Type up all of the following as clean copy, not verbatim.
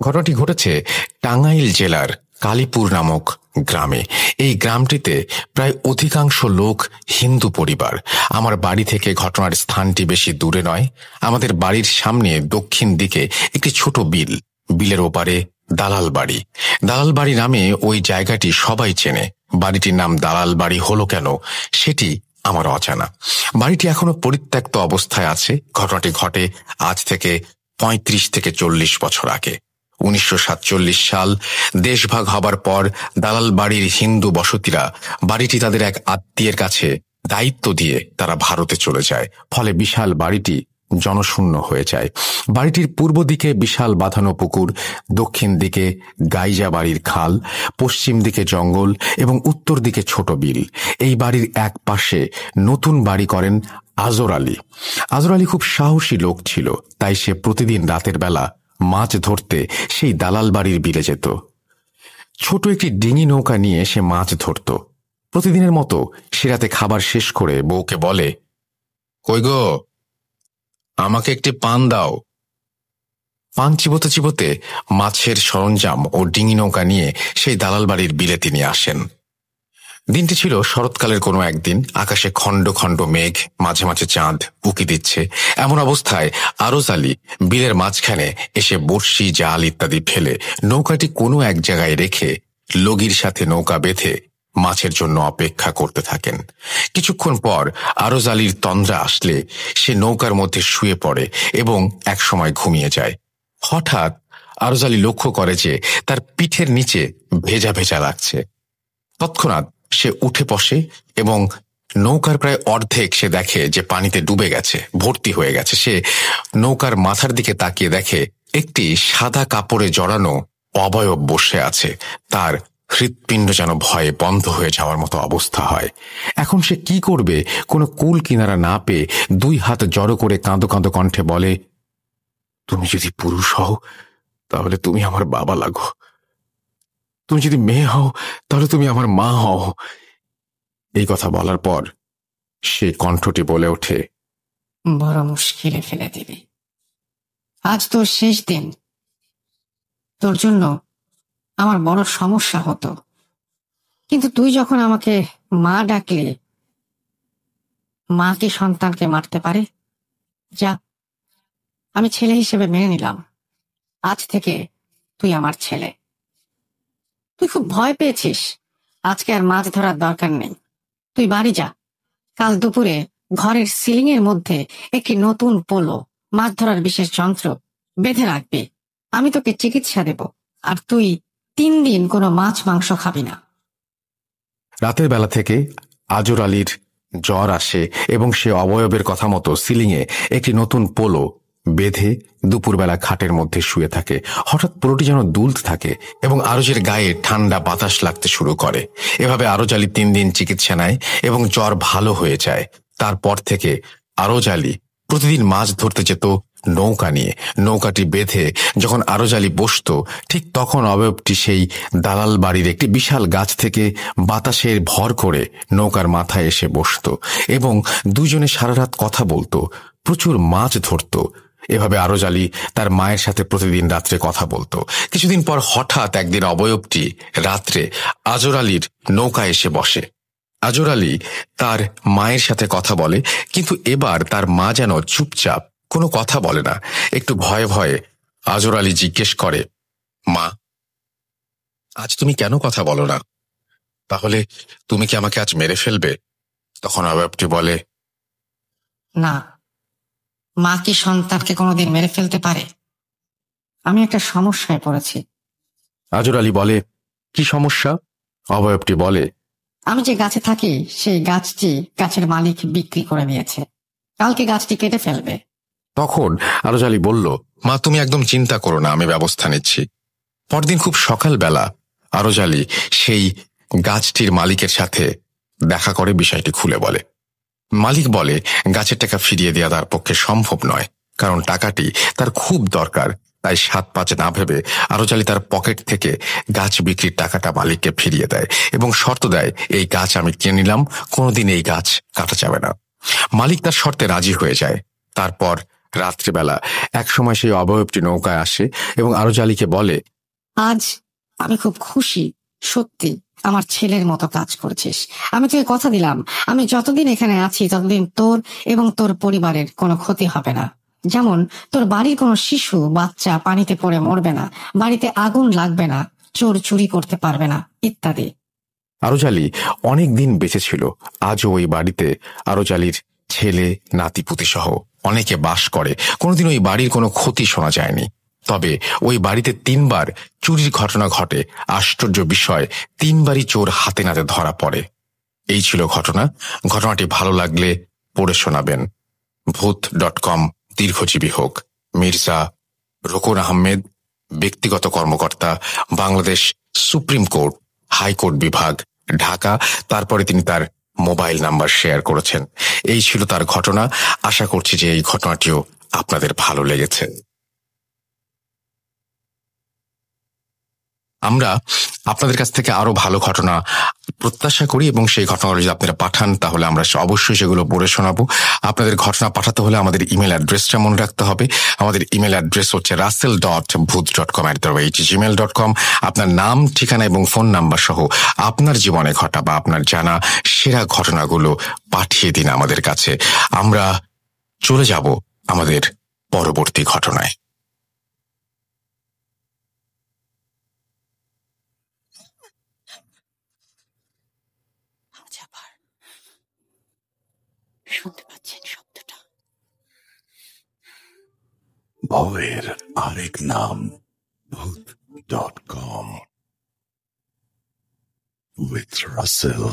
ঘটনাটি ঘটেছে টাঙ্গাইল জেলার কালীপুর নামক গ্রামে। এই গ্রামটিতে প্রায় অধিকাংশ লোক হিন্দু পরিবার। আমার বাড়ি থেকে ঘটনার স্থানটি বেশি দূরে নয়। আমাদের বাড়ির সামনে দক্ষিণ দিকে একটি ছোট বিল, বিলের ওপারে দালাল বাড়ি। দালাল বাড়ি নামে ওই জায়গাটি সবাই চেনে। বাড়িটির নাম দালাল বাড়ি হলো কেন সেটি আমার অজানা। বাড়িটি এখনো পরিত্যক্ত অবস্থায় আছে। ঘটনাটি ঘটে আজ থেকে ৩৫ থেকে ৪০ বছর আগে। ১৯৪৭ সাল দেশভাগ হবার পর দালাল বাড়ির হিন্দু বসতিরা বাড়িটি তাদের এক আত্মীয়ের কাছে দায়িত্ব দিয়ে তারা ভারতে চলে যায়। ফলে বিশাল বাড়িটি জনশূন্য হয়ে যায়। বাড়িটির পূর্ব দিকে বিশাল বাঁধানো পুকুর, দক্ষিণ দিকে গাইজা বাড়ির খাল, পশ্চিম দিকে জঙ্গল এবং উত্তর দিকে ছোট বিল। এই বাড়ির এক পাশে নতুন বাড়ি করেন আজর আলী। আজর আলী খুব সাহসী লোক ছিল, তাই সে প্রতিদিন রাতের বেলা মাছ ধরতে সেই দালাল বাড়ির বিলে যেত। ছোট একটি ডিঙি নৌকা নিয়ে সে মাছ ধরত। প্রতিদিনের মতো সে রাতে খাবার শেষ করে বউকে বলে, কই গো, আমাকে একটি পান দাও। পান চিবোতে চিবোতে মাছের সরঞ্জাম ও ডিঙি নৌকা নিয়ে সেই দালাল বাড়ির বিলে তিনি আসেন। দিনটি ছিল শরৎকালের কোনো একদিন। আকাশে খণ্ড খণ্ড মেঘ, মাঝে মাঝে চাঁদ উকি দিচ্ছে। এমন অবস্থায় আরজ আলী বিলের মাঝখানে এসে বড়শি, জাল ইত্যাদি ফেলে নৌকাটি কোনো এক জায়গায় রেখে লগির সাথে নৌকা বেঁধে মাছের জন্য অপেক্ষা করতে থাকেন। কিছুক্ষণ পর আরজ আলীর তন্দ্রা আসলে সে নৌকার মধ্যে শুয়ে পড়ে এবং একসময় ঘুমিয়ে যায়। হঠাৎ আরজ আলী লক্ষ্য করে যে তার পিঠের নিচে ভেজা ভেজা লাগছে। তৎক্ষণাৎ সে উঠে বসে এবং নৌকার প্রায় অর্ধেক সে দেখে যে পানিতে ডুবে গেছে, ভর্তি হয়ে গেছে। সে নৌকার মাথার দিকে তাকিয়ে দেখে একটি সাদা কাপড়ে জড়ানো অবয়ব বসে আছে। তার হৃৎপিণ্ড যেন ভয়ে বন্ধ হয়ে যাওয়ার মতো অবস্থা হয়। এখন সে কি করবে কোনো কুল কিনারা না পেয়ে ২ হাত জড়ো করে কাঁদো কাঁদো কণ্ঠে বলে, তুমি যদি পুরুষ হও তাহলে তুমি আমার বাবা লাগো, তুমি যদি মেয়ে হও তাহলে তুমি আমার মা হও। এই কথা বলার পর সে কণ্ঠটি বলে ওঠে, বড় মুশকিলে ফেলে দিবি। আজ তোর শেষ দিন। তোর জন্য আমার বড় সমস্যা হতো, কিন্তু তুই যখন আমাকে মা ডাকলি, মা কি সন্তানকে মারতে পারে? যা, আমি ছেলে হিসেবে মেনে নিলাম। আজ থেকে তুই আমার ছেলে। তুই খুব ভয় পেয়েছিস, আজকে আর মাছ ধরার দরকার নেই। তুই বাড়ি যা। কাল দুপুরে ঘরের সিলিং এর মধ্যে একটি নতুন পোলো, মাছ ধরার বিশেষ যন্ত্র বেঁধে রাখবি। আমি তোকে চিকিৎসা দেব, আর তুই ৩ দিন কোনো মাছ মাংস খাবি না। রাতের বেলা থেকে আজর আলীর জ্বর আসে এবং সে অবয়বের কথা মতো সিলিংয়ে একটি নতুন পোলো বেঁধে দুপুরবেলা খাটের মধ্যে শুয়ে থাকে। হঠাৎ পোলোটি যেন দুলতে থাকে এবং আরজের গায়ে ঠান্ডা বাতাস লাগতে শুরু করে। এভাবে আরজ আলী ৩ দিন চিকিৎসা নেয় এবং জ্বর ভালো হয়ে যায়। তারপর থেকে আরজ আলী প্রতিদিন মাছ ধরতে যেত নৌকা নিয়ে। নৌকাটি বেঁধে যখন আরজ আলী বসত, ঠিক তখন অবয়বটি সেই দালাল বাড়ির একটি বিশাল গাছ থেকে বাতাসের ভর করে নৌকার মাথায় এসে বসত এবং দুজনে সারা রাত কথা বলতো, প্রচুর মাছ ধরত। এভাবে আরজ আলী তার মায়ের সাথে প্রতিদিন রাত্রে কথা বলতো। কিছুদিন পর হঠাৎ একদিন অবয়বটি রাত্রে আজর আলীর নৌকায় এসে বসে। আজর আলী তার মায়ের সাথে কথা বলে, কিন্তু এবার তার মা যেন চুপচাপ, কোনো কথা বলে না। একটু ভয়ে ভয়ে আজর আলী জিজ্ঞেস করে, মা, আজ তুমি কেন কথা বলো না? তাহলে তুমি কি আমাকে আজ মেরে ফেলবে? তখন অবয়বটি বলে, না, মা কি সন্তানকে কোনোদিন মেরে ফেলতে পারে? আমি একটা সমস্যায় পড়েছি। আজর আলী বলে, কি সমস্যা? অবয়বটি বলে, আমি যে গাছে থাকি সেই গাছটি গাছের মালিক বিক্রি করে নিয়েছে। কালকে গাছটি কেটে ফেলবে। তখন আরজ আলী বলল, মা, তুমি একদম চিন্তা করো না, আমি ব্যবস্থা নিচ্ছি। পরদিন খুব সকালবেলা আরজ আলী সেই গাছটির মালিকের সাথে দেখা করে বিষয়টি খুলে বলে। মালিক বলে, গাছের টাকা ফিরিয়ে দেওয়া তার পক্ষে সম্ভব নয়, কারণ টাকাটি তার খুব দরকার। তাই ৭-৫ না ভেবে আরজ আলী তার পকেট থেকে গাছ বিক্রির টাকাটা মালিককে ফিরিয়ে দেয় এবং শর্ত দেয়, এই গাছ আমি কিনে নিলাম, কোনোদিন এই গাছ কাটা যাবে না। মালিক তার শর্তে রাজি হয়ে যায়। তারপর রাত্রিবেলা একসময় সেই অবয়বটি নৌকায় আসে এবং আরজালিকে বলে, আজ আমি খুব খুশি, সত্যি আমার ছেলের মতো কাজ করছিস। আমি তোকে কথা দিলাম, আমি যতদিন এখানে আছি ততদিন তোর এবং তোর পরিবারের কোনো ক্ষতি হবে না। যেমন তোর বাড়ির কোনো শিশু বাচ্চা পানিতে পড়ে মরবে না, বাড়িতে আগুন লাগবে না, চোর চুরি করতে পারবে না, ইত্যাদি। আরজালি অনেক দিন বেঁচে ছিল। আজও ওই বাড়িতে আরজালির ছেলে নাতিপুতি সহ অনেকে বাস করে। কোনোদিন ওই বাড়ির কোনো ক্ষতি শোনা যায়নি। তবে ওই বাড়িতে 3 বার চুরির ঘটনা ঘটে। আশ্চর্য বিষয়, 3 বারই চোর হাতে নাতে ধরা পড়ে। এই ছিল ঘটনা। ঘটনাটি ভালো লাগলে পড়ে শোনাবেন। ভূত.com দীর্ঘজীবী হোক। মির্জা রোকন আহমেদ, ব্যক্তিগত কর্মকর্তা, বাংলাদেশ সুপ্রিম কোর্ট, হাইকোর্ট বিভাগ, ঢাকা। তারপরে তিনি তার মোবাইল নাম্বার শেয়ার করেছেন। এই ছিল তার ঘটনা। আশা করছি যে এই ঘটনাটিও আপনাদের ভালো লেগেছে। আমরা আপনাদের কাছ থেকে আরো ভালো ঘটনা প্রত্যাশা করি এবং সেই ঘটনাগুলো যদি আপনারা পাঠান তাহলে আমরা অবশ্যই সেগুলো পড়ে শোনাবো। আপনাদের ঘটনা পাঠাতে হলে আমাদের ইমেল অ্যাড্রেসটা মনে রাখতে হবে। আমাদের ইমেল অ্যাড্রেস হচ্ছে russell.booth.com@gmail.com। আপনার নাম, ঠিকানা এবং ফোন নাম্বার সহ আপনার জীবনে ঘটা বা আপনার জানা সেরা ঘটনাগুলো পাঠিয়ে দিন আমাদের কাছে। আমরা চলে যাব আমাদের পরবর্তী ঘটনায়। শুনতে পাচ্ছেন শব্দটা? ভয়ের আরেক নাম ভূত.com with Russell.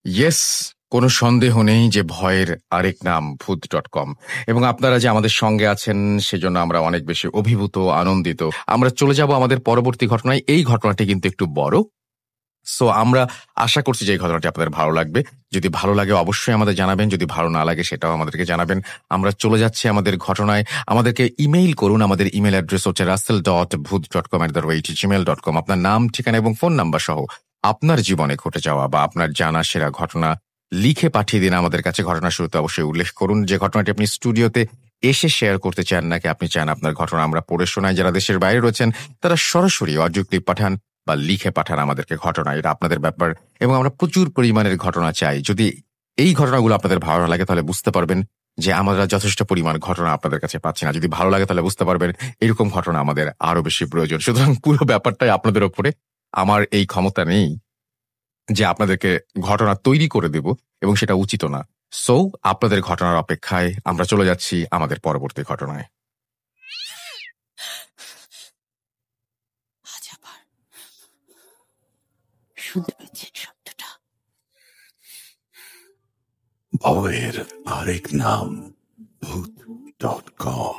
ইয়েস, কোনো সন্দেহ নেই যে ভয়ের আরেক নাম ভূত.com। এবং আপনারা যে আমাদের সঙ্গে আছেন সেজন্য আমরা অনেক বেশি অভিভূত, আনন্দিত। আমরা চলে যাব আমাদের পরবর্তী ঘটনায়। এই ঘটনাটি কিন্তু একটু বড়, সো আমরা আশা করছি যে এই ঘটনাটি আপনাদের ভালো লাগবে। যদি ভালো লাগে অবশ্যই আমাদের জানাবেন, যদি ভালো না লাগে সেটাও আমাদেরকে জানাবেন। আমরা চলে যাচ্ছি আমাদের ঘটনায়। আমাদেরকে ইমেইল করুন। আমাদের ইমেল অ্যাড্রেস হচ্ছে russell.booth.com@gmail.com। আপনার নাম, ঠিকানা এবং ফোন নাম্বার সহ আপনার জীবনে ঘটে যাওয়া বা আপনার জানা সেরা ঘটনা লিখে পাঠিয়ে দিন আমাদের কাছে। ঘটনা শুরুতে অবশ্যই উল্লেখ করুন যে ঘটনাটি আপনি স্টুডিওতে এসে শেয়ার করতে চান নাকি আপনি চান আপনার ঘটনা আমরা পড়ে শোনাই। যারা দেশের বাইরে রয়েছেন তারা সরাসরি অডিও ক্লিপ পাঠান বা লিখে পাঠান আমাদেরকে ঘটনা। এটা আপনাদের ব্যাপার এবং আমরা প্রচুর পরিমাণের ঘটনা চাই। যদি এই ঘটনাগুলো আপনাদের ভালো লাগে তাহলে বুঝতে পারবেন যে আমরা যথেষ্ট পরিমাণ ঘটনা আপনাদের কাছে পাচ্ছি না। যদি ভালো লাগে তাহলে বুঝতে পারবেন এরকম ঘটনা আমাদের আরো বেশি প্রয়োজন। সুতরাং পুরো ব্যাপারটাই আপনাদের ওপরে। আমার এই ক্ষমতা নেই যে আপনাদেরকে ঘটনা তৈরি করে দেব এবং সেটা উচিত না। সো আপনাদের ঘটনার অপেক্ষায় আমরা চলে যাচ্ছি আমাদের পরবর্তী ঘটনায়। শুনতে পাচ্ছেন শব্দটা? ভয়ের আরেক নাম ভূত.com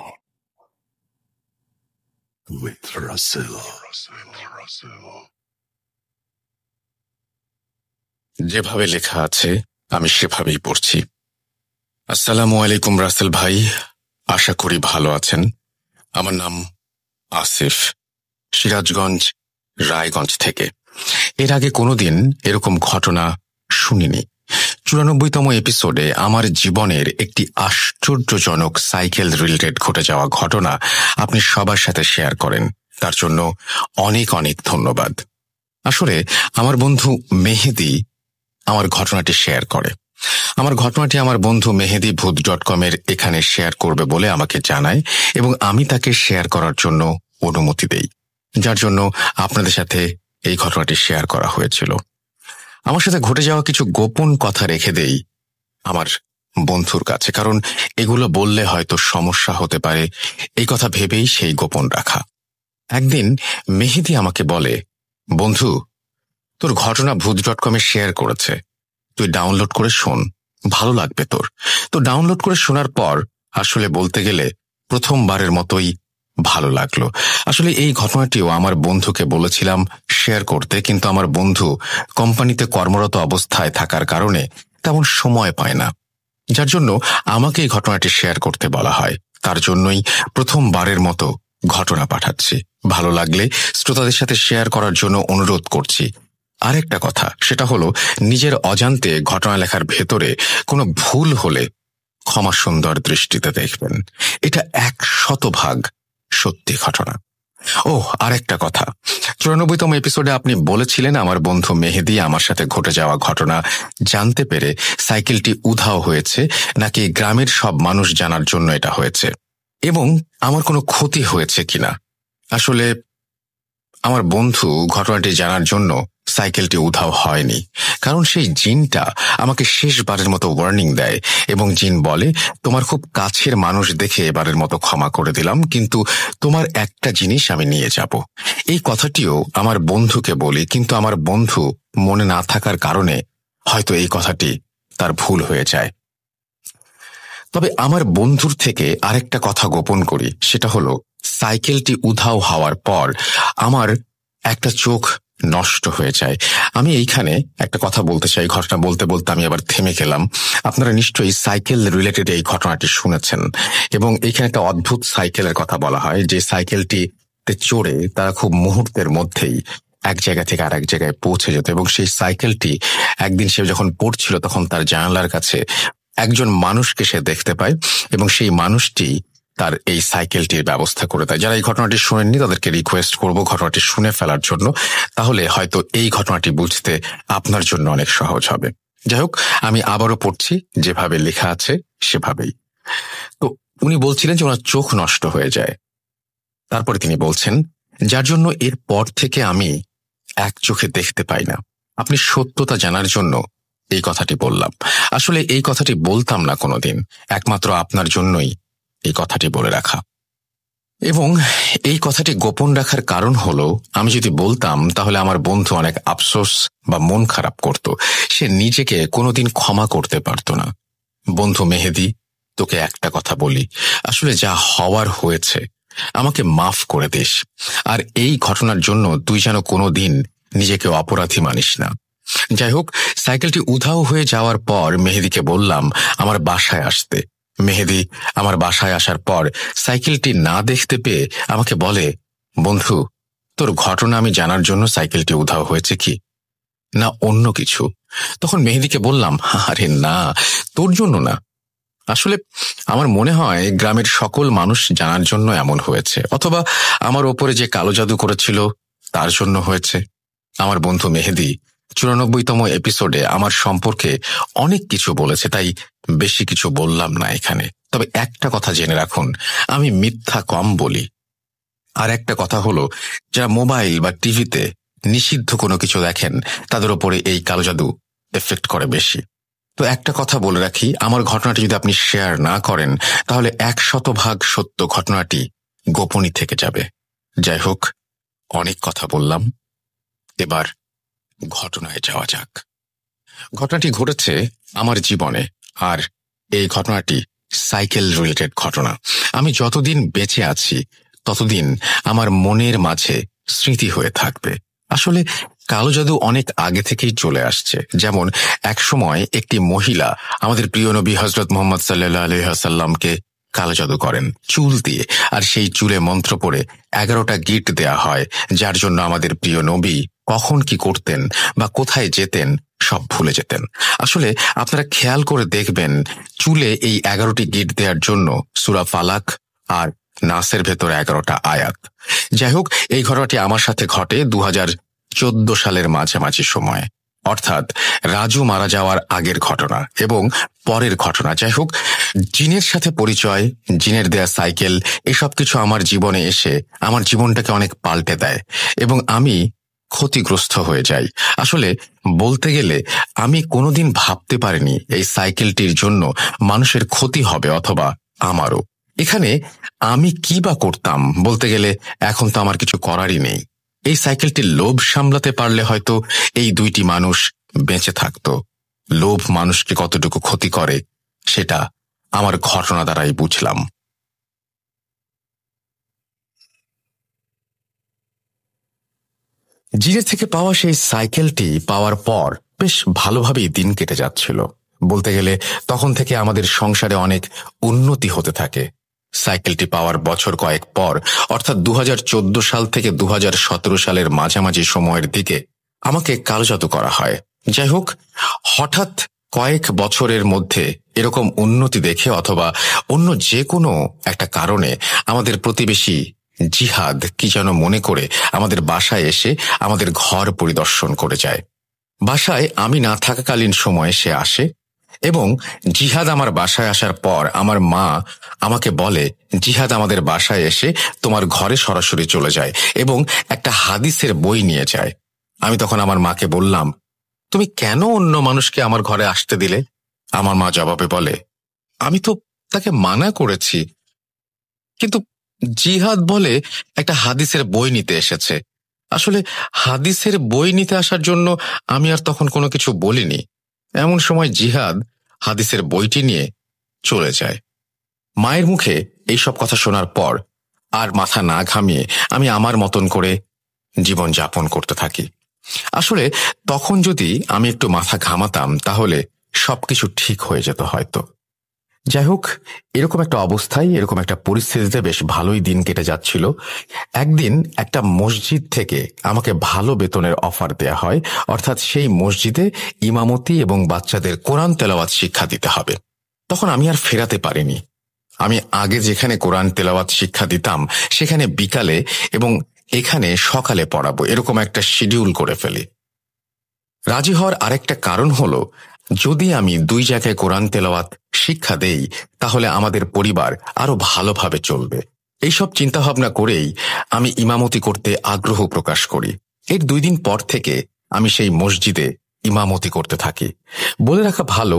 with Russell. যেভাবে লেখা আছে আমি সেভাবেই পড়ছি। আসসালামু আলাইকুম রাসেল ভাই, আশা করি ভালো আছেন। আমার নাম আসিফ, সিরাজগঞ্জ, রায়গঞ্জ থেকে। এর আগে কোনোদিন এরকম ঘটনা শুনিনি। 94তম এপিসোডে আমার জীবনের একটি আশ্চর্যজনক সাইকেল রিলেটেড ঘটে যাওয়া ঘটনা আপনি সবার সাথে শেয়ার করেন, তার জন্য অনেক অনেক ধন্যবাদ। আসলে আমার বন্ধু মেহেদি আমার ঘটনাটি শেয়ার করে। আমার ঘটনাটি আমার বন্ধু মেহেদি ভূত.com এখানে শেয়ার করবে বলে আমাকে জানায় এবং আমি তাকে শেয়ার করার জন্য অনুমতি দেই, যার জন্য আপনাদের সাথে এই ঘটনাটি শেয়ার করা হয়েছিল। আমার সাথে ঘটে যাওয়া কিছু গোপন কথা রেখে দেই আমার বন্ধুর কাছে, কারণ এগুলো বললে হয়তো সমস্যা হতে পারে, এই কথা ভেবেই সেই গোপন রাখা। একদিন মেহেদি আমাকে বলে, বন্ধু, তোর ঘটনা ভূত.com শেয়ার করেছে, তুই ডাউনলোড করে শোন, ভালো লাগবে তোর। তো ডাউনলোড করে শোনার পর আসলে বলতে গেলে প্রথমবারের মতোই ভালো লাগলো। আসলে এই ঘটনাটিও আমার বন্ধুকে বলেছিলাম শেয়ার করতে, কিন্তু আমার বন্ধু কোম্পানিতে কর্মরত অবস্থায় থাকার কারণে তেমন সময় পায় না, যার জন্য আমাকে এই ঘটনাটি শেয়ার করতে বলা হয়। তার জন্যই প্রথমবারের মতো ঘটনা পাঠাচ্ছি। ভালো লাগলে শ্রোতাদের সাথে শেয়ার করার জন্য অনুরোধ করছি। আরেকটা কথা, সেটা হলো নিজের অজান্তে ঘটনা লেখার ভেতরে কোনো ভুল হলে ক্ষমা সুন্দর দৃষ্টিতে দেখবেন। এটা 100% সত্যি ঘটনা। ও আরেকটা কথা, 94তম এপিসোডে আপনি বলেছিলেন আমার বন্ধু মেহেদি আমার সাথে ঘটে যাওয়া ঘটনা জানতে পেরে সাইকেলটি উধাও হয়েছে, নাকি গ্রামের সব মানুষ জানার জন্য এটা হয়েছে, এবং আমার কোনো ক্ষতি হয়েছে কিনা। আসলে আমার বন্ধু ঘটনাটি জানার জন্য সাইকেলটি উধাও হয়নি, কারণ সেই জিনটা আমাকে শেষবারের মতো ওয়ার্নিং দেয় এবং জিন বলে, তোমার খুব কাছের মানুষ দেখে এবারের মতো ক্ষমা করে দিলাম, কিন্তু তোমার একটা জিনিস আমি নিয়ে যাব। এই কথাটিও আমার বন্ধুকে বলি, কিন্তু আমার বন্ধু মনে না থাকার কারণে হয়তো এই কথাটি তার ভুল হয়ে যায়। তবে আমার বন্ধুর থেকে আরেকটা কথা গোপন করি, সেটা হলো সাইকেলটি উধাও হওয়ার পর আমার একটা চোখ নষ্ট হয়ে যায়। আমি এইখানে একটা কথা বলতে চাই, ঘটনা বলতে বলতে আমি আবার থেমে গেলাম। আপনারা নিশ্চয়ই সাইকেল রিলেটেড এই ঘটনাটি শুনেছেন, এবং এইখানে একটা অদ্ভুত সাইকেলের কথা বলা হয়, যে সাইকেলটিতে চড়ে তারা খুব মুহূর্তের মধ্যেই এক জায়গা থেকে আর এক জায়গায় পৌঁছে যেত। এবং সেই সাইকেলটি একদিন সে যখন পড়ছিল তখন তার জানালার কাছে একজন মানুষকে সে দেখতে পায়, এবং সেই মানুষটি তার এই সাইকেলটির ব্যবস্থা করে দেয়। যারা এই ঘটনাটি শোনেননি তাদেরকে রিকোয়েস্ট করব ঘটনাটি শুনে ফেলার জন্য, তাহলে হয়তো এই ঘটনাটি বুঝতে আপনার জন্য অনেক সহজ হবে। যাই হোক, আমি আবারও পড়ছি, যেভাবে লেখা আছে সেভাবেই। তো উনি বলছিলেন যে ওনার চোখ নষ্ট হয়ে যায়। তারপরে তিনি বলছেন, যার জন্য এর পর থেকে আমি এক চোখে দেখতে পাই না। আপনি সত্যতা জানার জন্য এই কথাটি বললাম। আসলে এই কথাটি বলতাম না কোনোদিন, একমাত্র আপনার জন্যই এই কথাটি বলে রাখা। এবং এই কথাটি গোপন রাখার কারণ হলো, আমি যদি বলতাম তাহলে আমার বন্ধু অনেক আফসোস বা মন খারাপ করত, সে নিজেকে কোনোদিন ক্ষমা করতে পারত না। বন্ধু মেহেদি, তোকে একটা কথা বলি, আসলে যা হওয়ার হয়েছে, আমাকে মাফ করে দিস। আর এই ঘটনার জন্য তুই যেন কোনোদিন নিজেকে অপরাধী মানিস না। যাই হোক, সাইকেলটি উধাও হয়ে যাওয়ার পর মেহেদিকে বললাম আমার বাসায় আসতে। মেহেদি আমার বাসায় আসার পর সাইকেলটি না দেখতে পেয়ে আমাকে বলে, বন্ধু, তোর ঘটনা আমি জানার জন্য সাইকেলটি উধাও হয়েছে কি না অন্য কিছু? তখন মেহেদিকে বললাম, আরে না, তোর জন্য না, আসলে আমার মনে হয় গ্রামের সকল মানুষ জানার জন্য এমন হয়েছে, অথবা আমার ওপরে যে কালো জাদু করেছিল তার জন্য হয়েছে। আমার বন্ধু মেহেদি 94তম এপিসোডে আমার সম্পর্কে অনেক কিছু বলেছে, তাই বেশি কিছু বললাম না এখানে। তবে একটা কথা জেনে রাখুন, আমি মিথ্যা কম বলি। আর একটা কথা হলো, যারা মোবাইল বা টিভিতে নিষিদ্ধ কোনো কিছু দেখেন তাদের ওপরে এই কালো জাদু এফেক্ট করে বেশি। তো একটা কথা বলে রাখি, আমার ঘটনাটি যদি আপনি শেয়ার না করেন তাহলে 100% সত্য ঘটনাটি গোপনই থেকে যাবে। যাই হোক, অনেক কথা বললাম, এবার ঘটনায় যাওয়া যাক। ঘটনাটি ঘটেছে আমার জীবনে, আর এই ঘটনাটি সাইকেল রিলেটেড ঘটনা। আমি যতদিন বেঁচে আছি ততদিন আমার মনের মাঝে স্মৃতি হয়ে থাকবে। আসলে কালো জাদু অনেক আগে থেকেই চলে আসছে। যেমন একসময় একটি মহিলা আমাদের প্রিয় নবী হযরত মুহাম্মদ সাল্লাল্লাহু আলাইহি ওয়াসাল্লামকে কালো জাদু করেন চুল দিয়ে, আর সেই চুলে মন্ত্র পড়ে 11টা গিট দেয়া হয়, যার জন্য আমাদের প্রিয় নবী কখন কি করতেন বা কোথায় যেতেন সব ভুলে যেতেন। আসলে আপনারা খেয়াল করে দেখবেন, চুলে এই 11টি গিট দেওয়ার জন্য সূরা ফালাক আর নাসের ভেতর 11টা আয়াত। যাই হোক, এই ঘটনাটি আমার সাথে ঘটে 2014 সালের মাঝামাঝি সময়, অর্থাৎ রাজু মারা যাওয়ার আগের ঘটনা এবং পরের ঘটনা। যাই হোক, জিনের সাথে পরিচয়, জিনের দেয়া সাইকেল, এসব কিছু আমার জীবনে এসে আমার জীবনটাকে অনেক পাল্টে দেয় এবং আমি ক্ষতিগ্রস্ত হয়ে যাই। আসলে বলতে গেলে আমি কোনোদিন ভাবতে পারিনি এই সাইকেলটির জন্য মানুষের ক্ষতি হবে, অথবা আমারও। এখানে আমি কি বা করতাম? বলতে গেলে এখন তো আমার কিছু করারই নেই। এই সাইকেলটির লোভ সামলাতে পারলে হয়তো এই দুইটি মানুষ বেঁচে থাকত। লোভ মানুষকে কতটুকু ক্ষতি করে সেটা আমার ঘটনা দ্বারাই বুঝলাম। জিনের থেকে পাওয়া সেই সাইকেলটি পাওয়ার পর বেশ ভালোভাবেই দিন কেটে যাচ্ছিল। বলতে গেলে তখন থেকে আমাদের সংসারে অনেক উন্নতি হতে থাকে। সাইকেলটি পাওয়ার বছর কয়েক পর, অর্থাৎ 2014 সাল থেকে 2017 সালের মাঝামাঝি সময়ের দিকে আমাকে কালজাদু করা হয়। যাই হোক, হঠাৎ কয়েক বছরের মধ্যে এরকম উন্নতি দেখে অথবা অন্য যে কোনো একটা কারণে আমাদের প্রতিবেশী জিহাদ কি যেন মনে করে আমাদের বাসায় এসে আমাদের ঘর পরিদর্শন করে যায়। বাসায় আমি না থাকাকালীন সময়ে সে আসে এবং জিহাদ আমার বাসায় আসার পর আমার মা আমাকে বলে, জিহাদ আমাদের বাসায় এসে তোমার ঘরে সরাসরি চলে যায় এবং একটা হাদিসের বই নিয়ে যায়। আমি তখন আমার মাকে বললাম, তুমি কেন অন্য মানুষকে আমার ঘরে আসতে দিলে? আমার মা জবাবে বলে, আমি তো তাকে মানা করেছি, কিন্তু জিহাদ বলে একটা হাদিসের বই নিতে এসেছে। আসলে হাদিসের বই নিতে আসার জন্য আমি আর তখন কোনো কিছু বলিনি। এমন সময় জিহাদ হাদিসের বইটি নিয়ে চলে যায়। মায়ের মুখে এইসব কথা শোনার পর আর মাথা না ঘামিয়ে আমি আমার মতন করে জীবন যাপন করতে থাকি। আসলে তখন যদি আমি একটু মাথা ঘামাতাম তাহলে সবকিছু ঠিক হয়ে যেত হয়তো। যাই হোক, এরকম একটা অবস্থায়, এরকম একটা পরিস্থিতিতে বেশ ভালোই দিন কেটে যাচ্ছিল। একদিন একটা মসজিদ থেকে আমাকে ভালো বেতনের অফার দেয়া হয়, অর্থাৎ সেই মসজিদে ইমামতি এবং বাচ্চাদের কোরআন তেলাওয়াত শিক্ষা দিতে হবে। তখন আমি আর ফেরাতে পারিনি। আমি আগে যেখানে কোরআন তেলাওয়াত শিক্ষা দিতাম সেখানে বিকালে এবং এখানে সকালে পড়াবো, এরকম একটা শিডিউল করে ফেলি। রাজি হওয়ার আরেকটা কারণ হলো, যদি আমি দুই জায়গায় কোরআন তেলাওয়াত শিক্ষা দেই তাহলে আমাদের পরিবার আরো ভালোভাবে চলবে। এইসব চিন্তাভাবনা করেই আমি ইমামতি করতে আগ্রহ প্রকাশ করি। এর 2 দিন পর থেকে আমি সেই মসজিদে ইমামতি করতে থাকি। বলে রাখা ভালো,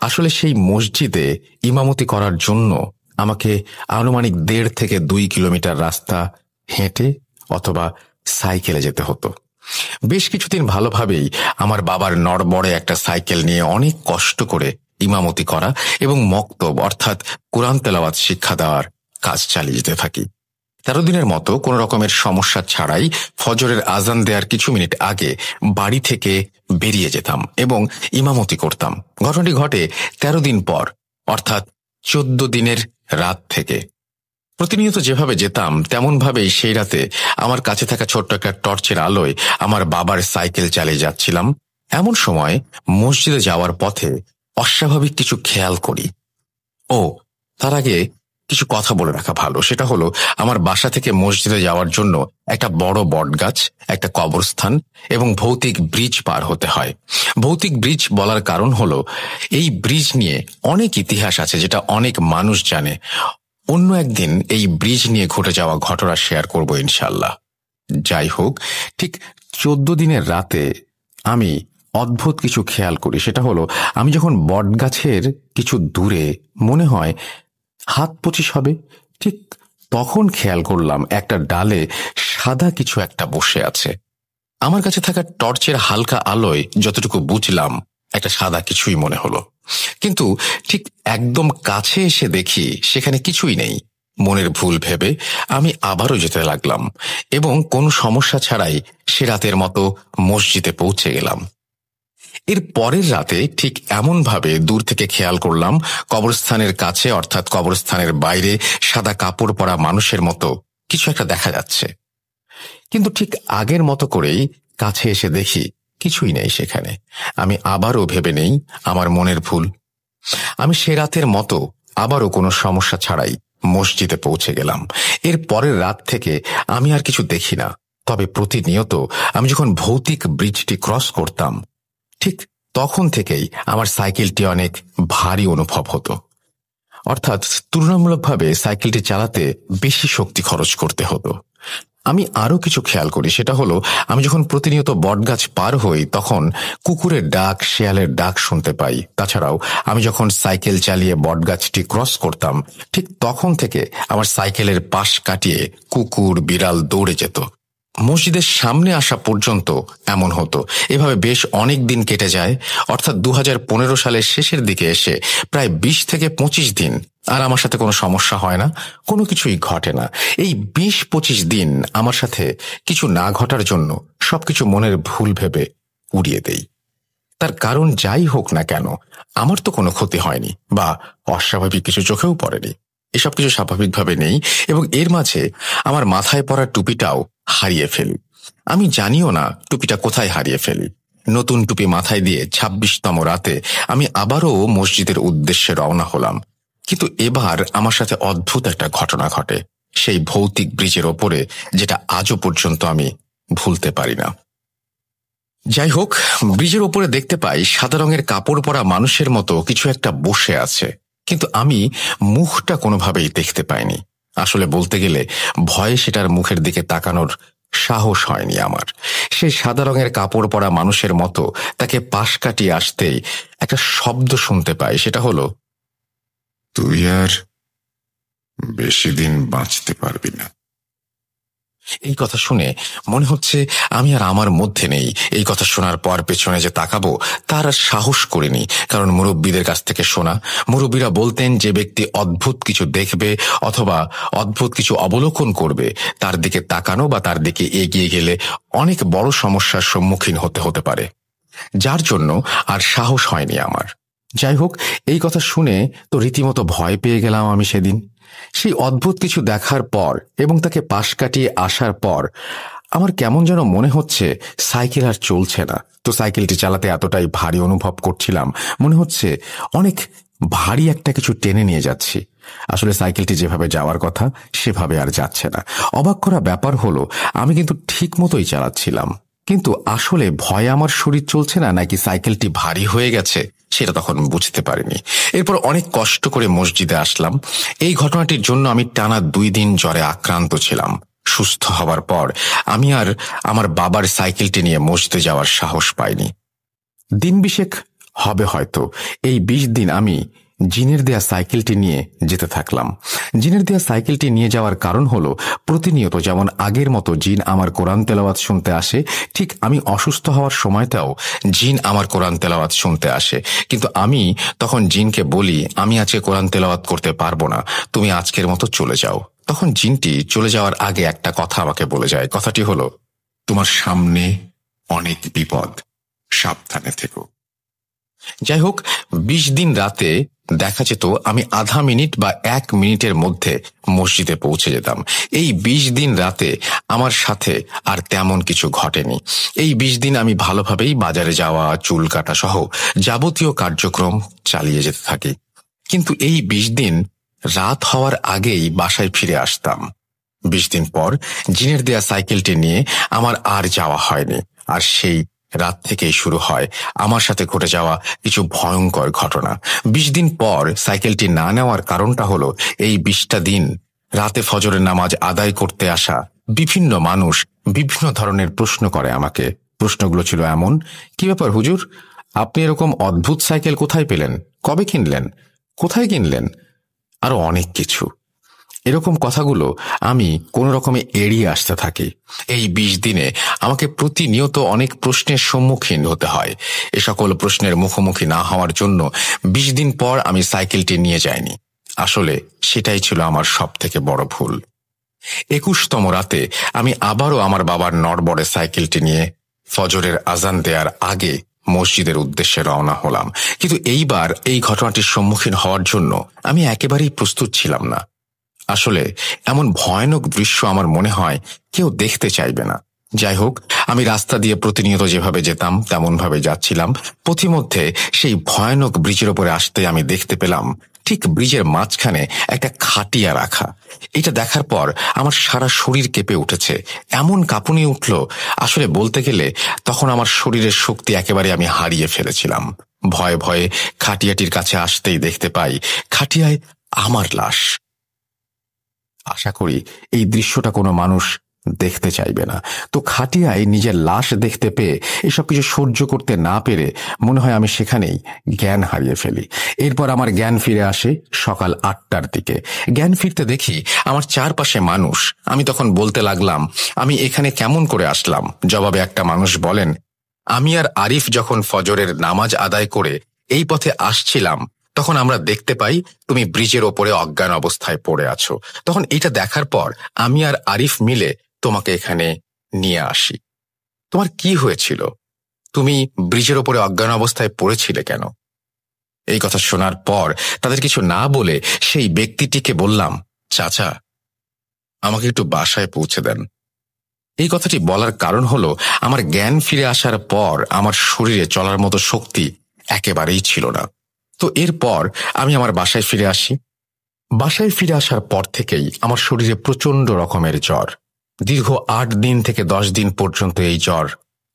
আসলে সেই মসজিদে ইমামতি করার জন্য আমাকে আনুমানিক 1.5 থেকে 2 কিলোমিটার রাস্তা হেঁটে অথবা সাইকেলে যেতে হতো। বেশ কিছুদিন ভালোভাবেই আমার বাবার নড়বড়ে একটা সাইকেল নিয়ে অনেক কষ্ট করে ইমামতি করা এবং মক্তব অর্থাৎ কোরআন তেলাওয়াত শিক্ষা দেওয়ার কাজ চালিয়ে যেতে থাকি। 13 দিনের মতো কোনো রকমের সমস্যা ছাড়াই ফজরের আজান দেওয়ার কিছু মিনিট আগে বাড়ি থেকে বেরিয়ে যেতাম এবং ইমামতি করতাম। ঘটনাটি ঘটে 13 দিন পর, অর্থাৎ 14 দিনের রাত থেকে। প্রতিনিয়ত যেভাবে যেতাম তেমনভাবেই সেই রাতে আমার কাছে থাকা ছোট্ট একটা টর্চের আলোয় আমার বাবার সাইকেল চালিয়ে যাচ্ছিলাম। এমন সময় মসজিদে যাওয়ার পথে অস্বাভাবিক কিছু খেয়াল করি। তার আগে কিছু কথা বলে রাখা ভালো, সেটা হলো আমার বাসা থেকে মসজিদে যাওয়ার জন্য একটা বড় বটগাছ, একটা কবরস্থান এবং ভৌতিক ব্রিজ পার হতে হয়। ভৌতিক ব্রিজ বলার কারণ হলো এই ব্রিজ নিয়ে অনেক ইতিহাস আছে যেটা অনেক মানুষ জানে। অন্য একদিন এই ব্রিজ নিয়ে ঘটে যাওয়া ঘটনা শেয়ার করব ইনশাল্লাহ। যাই হোক, ঠিক 14 দিনের রাতে আমি অদ্ভুত কিছু খেয়াল করি। সেটা হলো, আমি যখন বটগাছের কিছু দূরে, মনে হয় 25 হবে, ঠিক তখন খেয়াল করলাম একটা ডালে সাদা কিছু একটা বসে আছে। আমার কাছে থাকা টর্চের হালকা আলোয় যতটুকু বুঝলাম একটা সাদা কিছুই মনে হলো, কিন্তু ঠিক একদম কাছে এসে দেখি সেখানে কিছুই নেই। মনের ভুল ভেবে আমি আবারও যেতে লাগলাম এবং কোনো সমস্যা ছাড়াই সে রাতের মতো মসজিদে পৌঁছে গেলাম। এর পরের রাতে ঠিক এমনভাবে দূর থেকে খেয়াল করলাম কবরস্থানের কাছে, অর্থাৎ কবরস্থানের বাইরে সাদা কাপড় পরা মানুষের মতো কিছু একটা দেখা যাচ্ছে, কিন্তু ঠিক আগের মতো করেই কাছে এসে দেখি কিছুই নেই সেখানে। আমি আবারও ভেবে নেই আমার মনের ভুল। আমি সে রাতের মতো আবারও কোনো সমস্যা ছাড়াই মসজিদে পৌঁছে গেলাম। এর পরের রাত থেকে আমি আর কিছু দেখি না, তবে প্রতিনিয়ত আমি যখন ভৌতিক ব্রিজটি ক্রস করতাম ঠিক তখন থেকেই আমার সাইকেলটি অনেক ভারী অনুভব হতো, অর্থাৎ তুলনামূলকভাবে সাইকেলটি চালাতে বেশি শক্তি খরচ করতে হতো। আমি আরও কিছু খেয়াল করি, সেটা হলো, আমি যখন প্রতিনিয়ত বটগাছ পার হই তখন কুকুরের ডাক, শেয়ালের ডাক শুনতে পাই। তাছাড়াও আমি যখন সাইকেল চালিয়ে বটগাছটি ক্রস করতাম ঠিক তখন থেকে আমার সাইকেলের পাশ কাটিয়ে কুকুর, বিড়াল দৌড়ে যেত। মসজিদের সামনে আসা পর্যন্ত এমন হতো। এভাবে বেশ অনেক দিন কেটে যায়, অর্থাৎ 2015 সালের শেষের দিকে এসে প্রায় 20 থেকে 25 দিন আর আমার সাথে কোনো সমস্যা হয় না, কোনো কিছুই ঘটে না। এই 20-25 দিন আমার সাথে কিছু না ঘটার জন্য সবকিছু মনের ভুল ভেবে উড়িয়ে দেই। তার কারণ যাই হোক না কেন, আমার তো কোনো ক্ষতি হয়নি বা অস্বাভাবিক কিছু চোখেও পড়েনি। এসব কিছু স্বাভাবিকভাবে নেই এবং এর মাঝে আমার মাথায় পড়া টুপিটাও হারিয়ে ফেলি। আমি জানিও না টুপিটা কোথায় হারিয়ে ফেলি। নতুন টুপি মাথায় দিয়ে ২৬তম রাতে আমি আবারও মসজিদের উদ্দেশ্যে রওনা হলাম। কিন্তু এবার আমার সাথে অদ্ভুত একটা ঘটনা ঘটে, সেই ভৌতিক ব্রিজের ওপরে, যেটা আজও পর্যন্ত আমি ভুলতে পারি না। যাই হোক, ব্রিজের ওপরে দেখতে পাই সাদা রঙের কাপড় পরা মানুষের মতো কিছু একটা বসে আছে, কিন্তু আমি মুখটা কোনোভাবেই দেখতে পাইনি। আসলে বলতে গেলে ভয়ে সেটার মুখের দিকে তাকানোর সাহস হয়নি আমার। সেই সাদা রঙের কাপড় পরা মানুষের মতো তাকে পাশ কাটিয়ে আসতেই একটা শব্দ শুনতে পাই। সেটা হলো, তুই আর বেশি দিন বাঁচতে পারবি না। এই কথা শুনে মনে হচ্ছে আমি আর আমার মধ্যে নেই। এই কথা শোনার পর পেছনে যে তাকাবো তার আর সাহস করিনি, কারণ মুরব্বীদের কাছ থেকে শোনা, মুরব্বীরা বলতেন যে ব্যক্তি অদ্ভুত কিছু দেখবে অথবা অদ্ভুত কিছু অবলোকন করবে, তার দিকে তাকানো বা তার দিকে এগিয়ে গেলে অনেক বড় সমস্যার সম্মুখীন হতে পারে, যার জন্য আর সাহস হয়নি আমার। যাই হোক, এই কথা শুনে তো রীতিমতো ভয় পেয়ে গেলাম আমি সেদিন। সেই অদ্ভুত কিছু দেখার পর এবং তাকে পাশ কাটিয়ে আসার পর আমার কেমন যেন মনে হচ্ছে সাইকেল আর চলছে না। তো সাইকেলটি চালাতে এতটাই ভারী অনুভব করছিলাম, মনে হচ্ছে অনেক ভারী একটা কিছু টেনে নিয়ে যাচ্ছি। আসলে সাইকেলটি যেভাবে যাওয়ার কথা সেভাবে আর যাচ্ছে না। অবাক করা ব্যাপার হলো, আমি কিন্তু ঠিক মতোই চালাচ্ছিলাম, কিন্তু আসলে ভয়ে আমার শরীর চলছে না নাকি সাইকেলটি ভারী হয়ে গেছে সেটা তখন বুঝতে পারিনি। এরপর অনেক কষ্ট করে মসজিদে আসলাম। এই ঘটনাটির জন্য আমি টানা 2 দিন জ্বরে আক্রান্ত ছিলাম। সুস্থ হবার পর আমি আর আমার বাবার সাইকেলটি নিয়ে মসজিদে যাওয়ার সাহস পাইনি। দিন 20 হবে হয়তো, এই 20 দিন আমি জিনের দেয়া সাইকেলটি নিয়ে যেতে থাকলাম। জিনের দেয়া সাইকেলটি নিয়ে যাওয়ার কারণ হলো, প্রতিনিয়ত যেমন আগের মতো জিন আমার কোরআন তেলাওয়াত শুনতে আসে, ঠিক আমি অসুস্থ হওয়ার সময়টাও জিন আমার কোরআন তেলাওয়াত শুনতে আসে। কিন্তু আমি তখন জিনকে বলি, আমি আজকে কোরআন তেলাওয়াত করতে পারবো না, তুমি আজকের মতো চলে যাও। তখন জিনটি চলে যাওয়ার আগে একটা কথা আমাকে বলে যায়। কথাটি হলো, তোমার সামনে অনেক বিপদ, সাবধানে থেকো। যাই হোক, 20 দিন রাতে দেখা যেত আমি আধা মিনিট বা 1 মিনিটের মধ্যে মসজিদে পৌঁছে যেতাম। এই 20 দিন রাতে আমার সাথে আর তেমন কিছু ঘটেনি। এই 20 দিন আমি ভালোভাবেই বাজারে যাওয়া, চুল কাটা সহ যাবতীয় কার্যক্রম চালিয়ে যেতে থাকি। কিন্তু এই 20 দিন রাত হওয়ার আগেই বাসায় ফিরে আসতাম। 20 দিন পর জিনের দেয়া সাইকেলটি নিয়ে আমার আর যাওয়া হয়নি। আর সেই রাত থেকেই শুরু হয় আমার সাথে ঘটে যাওয়া কিছু ভয়ঙ্কর ঘটনা। 20 দিন পর সাইকেলটি না নেওয়ার কারণটা হলো, এই 20টা দিন রাতে ফজরের নামাজ আদায় করতে আসা বিভিন্ন মানুষ বিভিন্ন ধরনের প্রশ্ন করে আমাকে। প্রশ্নগুলো ছিল এমন, কি ব্যাপার হুজুর, আপনি এরকম অদ্ভুত সাইকেল কোথায় পেলেন, কবে কিনলেন, কোথায় কিনলেন, আরো অনেক কিছু। এরকম কথাগুলো আমি কোনো রকমে এড়িয়ে আসতে থাকি। এই 20 দিনে আমাকে প্রতিনিয়ত অনেক প্রশ্নের সম্মুখীন হতে হয়। এ সকল প্রশ্নের মুখোমুখি না হওয়ার জন্য 20 দিন পর আমি সাইকেলটি নিয়ে যাইনি। আসলে সেটাই ছিল আমার সবথেকে বড় ভুল। 21তম রাতে আমি আবারও আমার বাবার নড়বড়ে সাইকেলটি নিয়ে ফজরের আজান দেওয়ার আগে মসজিদের উদ্দেশ্যে রওনা হলাম। কিন্তু এইবার এই ঘটনাটির সম্মুখীন হওয়ার জন্য আমি একেবারেই প্রস্তুত ছিলাম না। আসলে এমন ভয়ানক দৃশ্য আমার মনে হয় কেউ দেখতে চাইবে না। যাই হোক, আমি রাস্তা দিয়ে প্রতিনিয়ত যেভাবে যেতাম তেমনভাবে যাচ্ছিলাম। পথিমধ্যে সেই ভয়ানক ব্রিজের ওপরে আসতে আমি দেখতে পেলাম ঠিক ব্রিজের মাঝখানে একটা খাটিয়া রাখা। এটা দেখার পর আমার সারা শরীর কেঁপে উঠেছে, এমন কাঁপুনি উঠল, আসলে বলতে গেলে তখন আমার শরীরের শক্তি একেবারে আমি হারিয়ে ফেলেছিলাম। ভয়ে ভয়ে খাটিয়াটির কাছে আসতেই দেখতে পাই খাটিয়ায় আমার লাশ। আশা করি এই দৃশ্যটা কোনো মানুষ দেখতে চাইবে না। তো খাটিয়ায় নিজের লাশ দেখতে পেয়ে এসব কিছু সহ্য করতে না পেরে মনে হয় আমি সেখানেই জ্ঞান হারিয়ে ফেলি। এরপর আমার জ্ঞান ফিরে আসে সকাল 8টার দিকে। জ্ঞান ফিরতে দেখি আমার চারপাশে মানুষ। আমি তখন বলতে লাগলাম, আমি এখানে কেমন করে আসলাম? জবাবে একটা মানুষ বলেন, আমি আর আরিফ যখন ফজরের নামাজ আদায় করে এই পথে আসছিলাম তখন আমরা দেখতে পাই তুমি ব্রিজের ওপরে অজ্ঞান অবস্থায় পড়ে আছো। তখন এটা দেখার পর আমি আর আরিফ মিলে তোমাকে এখানে নিয়ে আসি। তোমার কি হয়েছিল? তুমি ব্রিজের ওপরে অজ্ঞান অবস্থায় পড়েছিলে কেন? এই কথা শোনার পর তাদের কিছু না বলে সেই ব্যক্তিটিকে বললাম, চাচা, আমাকে একটু বাসায় পৌঁছে দেন। এই কথাটি বলার কারণ হলো, আমার জ্ঞান ফিরে আসার পর আমার শরীরে চলার মতো শক্তি একেবারেই ছিল না। তো এরপর আমি আমার বাসায় ফিরে আসি। বাসায় ফিরে আসার পর থেকেই আমার শরীরে প্রচণ্ড রকমের জ্বর। দীর্ঘ 8 দিন থেকে 10 দিন পর্যন্ত এই জ্বর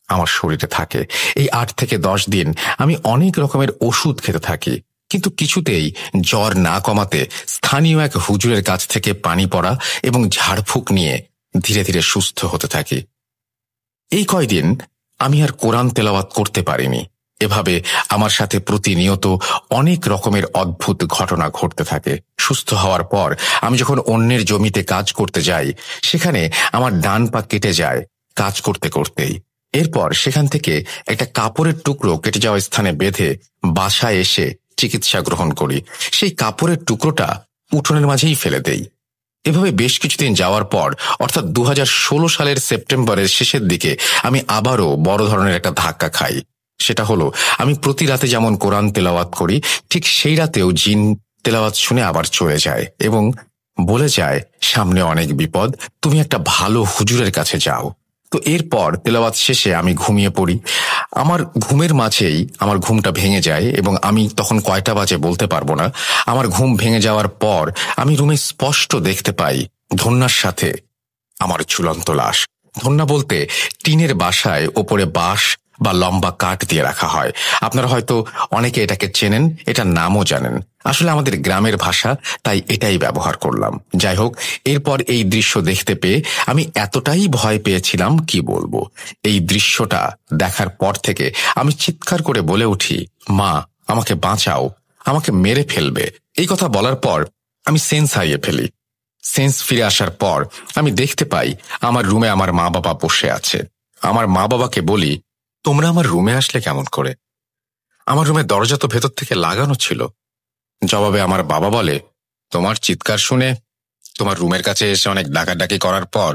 আমার শরীরে থাকে। এই 8 থেকে 10 দিন আমি অনেক রকমের ওষুধ খেতে থাকি, কিন্তু কিছুতেই জ্বর না কমাতে স্থানীয় এক হুজুরের কাছ থেকে পানি পড়া এবং ঝাড়ফুঁক নিয়ে ধীরে ধীরে সুস্থ হতে থাকি। এই কয়দিন আমি আর কোরআন তেলাওয়াত করতে পারিনি। এভাবে আমার সাথে প্রতিনিয়ত অনেক রকমের অদ্ভুত ঘটনা ঘটতে থাকে। সুস্থ হওয়ার পর আমি যখন অন্যের জমিতে কাজ করতে যাই, সেখানে আমার ডান পা কেটে যায় কাজ করতে করতেই। এরপর সেখান থেকে একটা কাপড়ের টুকরো কেটে যাওয়া স্থানে বেঁধে বাসায় এসে চিকিৎসা গ্রহণ করি। সেই কাপড়ের টুকরোটা উঠোনের মাঝেই ফেলে দেই। এভাবে বেশ কিছুদিন যাওয়ার পর, অর্থাৎ 2016 সালের সেপ্টেম্বরের শেষের দিকে আমি আবারও বড় ধরনের একটা ধাক্কা খাই। সেটা হলো, আমি প্রতি রাতে যেমন কোরআন তেলাওয়াত করি, ঠিক সেই রাতেও জিন তেলাওয়াত শুনে আবার চলে যায় এবং বলে যায়, সামনে অনেক বিপদ, তুমি একটা ভালো হুজুরের কাছে যাও। তো এরপর তেলাওয়াত শেষে আমি ঘুমিয়ে পড়ি। আমার ঘুমের মাঝেই আমার ঘুমটা ভেঙে যায় এবং আমি তখন কয়টা বাজে বলতে পারবো না। আমার ঘুম ভেঙে যাওয়ার পর আমি রুমে স্পষ্ট দেখতে পাই ধন্যার সাথে আমার ঝুলন্ত লাশ। ধন্যা বলতে টিনের বাসায় ওপরে বাঁশ বা লম্বা কাঠ দিয়ে রাখা হয়। আপনারা হয়তো অনেকে এটাকে চেনেন, এটার নামও জানেন। আসলে আমাদের গ্রামের ভাষা, তাই এটাই ব্যবহার করলাম। যাই হোক, এরপর এই দৃশ্য দেখতে পেয়ে আমি এতটাই ভয় পেয়েছিলাম, কি বলবো। এই দৃশ্যটা দেখার পর থেকে আমি চিৎকার করে বলে উঠি, মা, আমাকে বাঁচাও, আমাকে মেরে ফেলবে। এই কথা বলার পর আমি সেন্স হারিয়ে ফেলি। সেন্স ফিরে আসার পর আমি দেখতে পাই আমার রুমে আমার মা বাবা বসে আছে। আমার মা বাবাকে বলি, তোমরা আমার রুমে আসলে কেমন করে? আমার রুমের দরজা তো ভেতর থেকে লাগানো ছিল। জবাবে আমার বাবা বলে, তোমার চিৎকার শুনে তোমার রুমের কাছে এসে অনেক ডাকাডাকি করার পর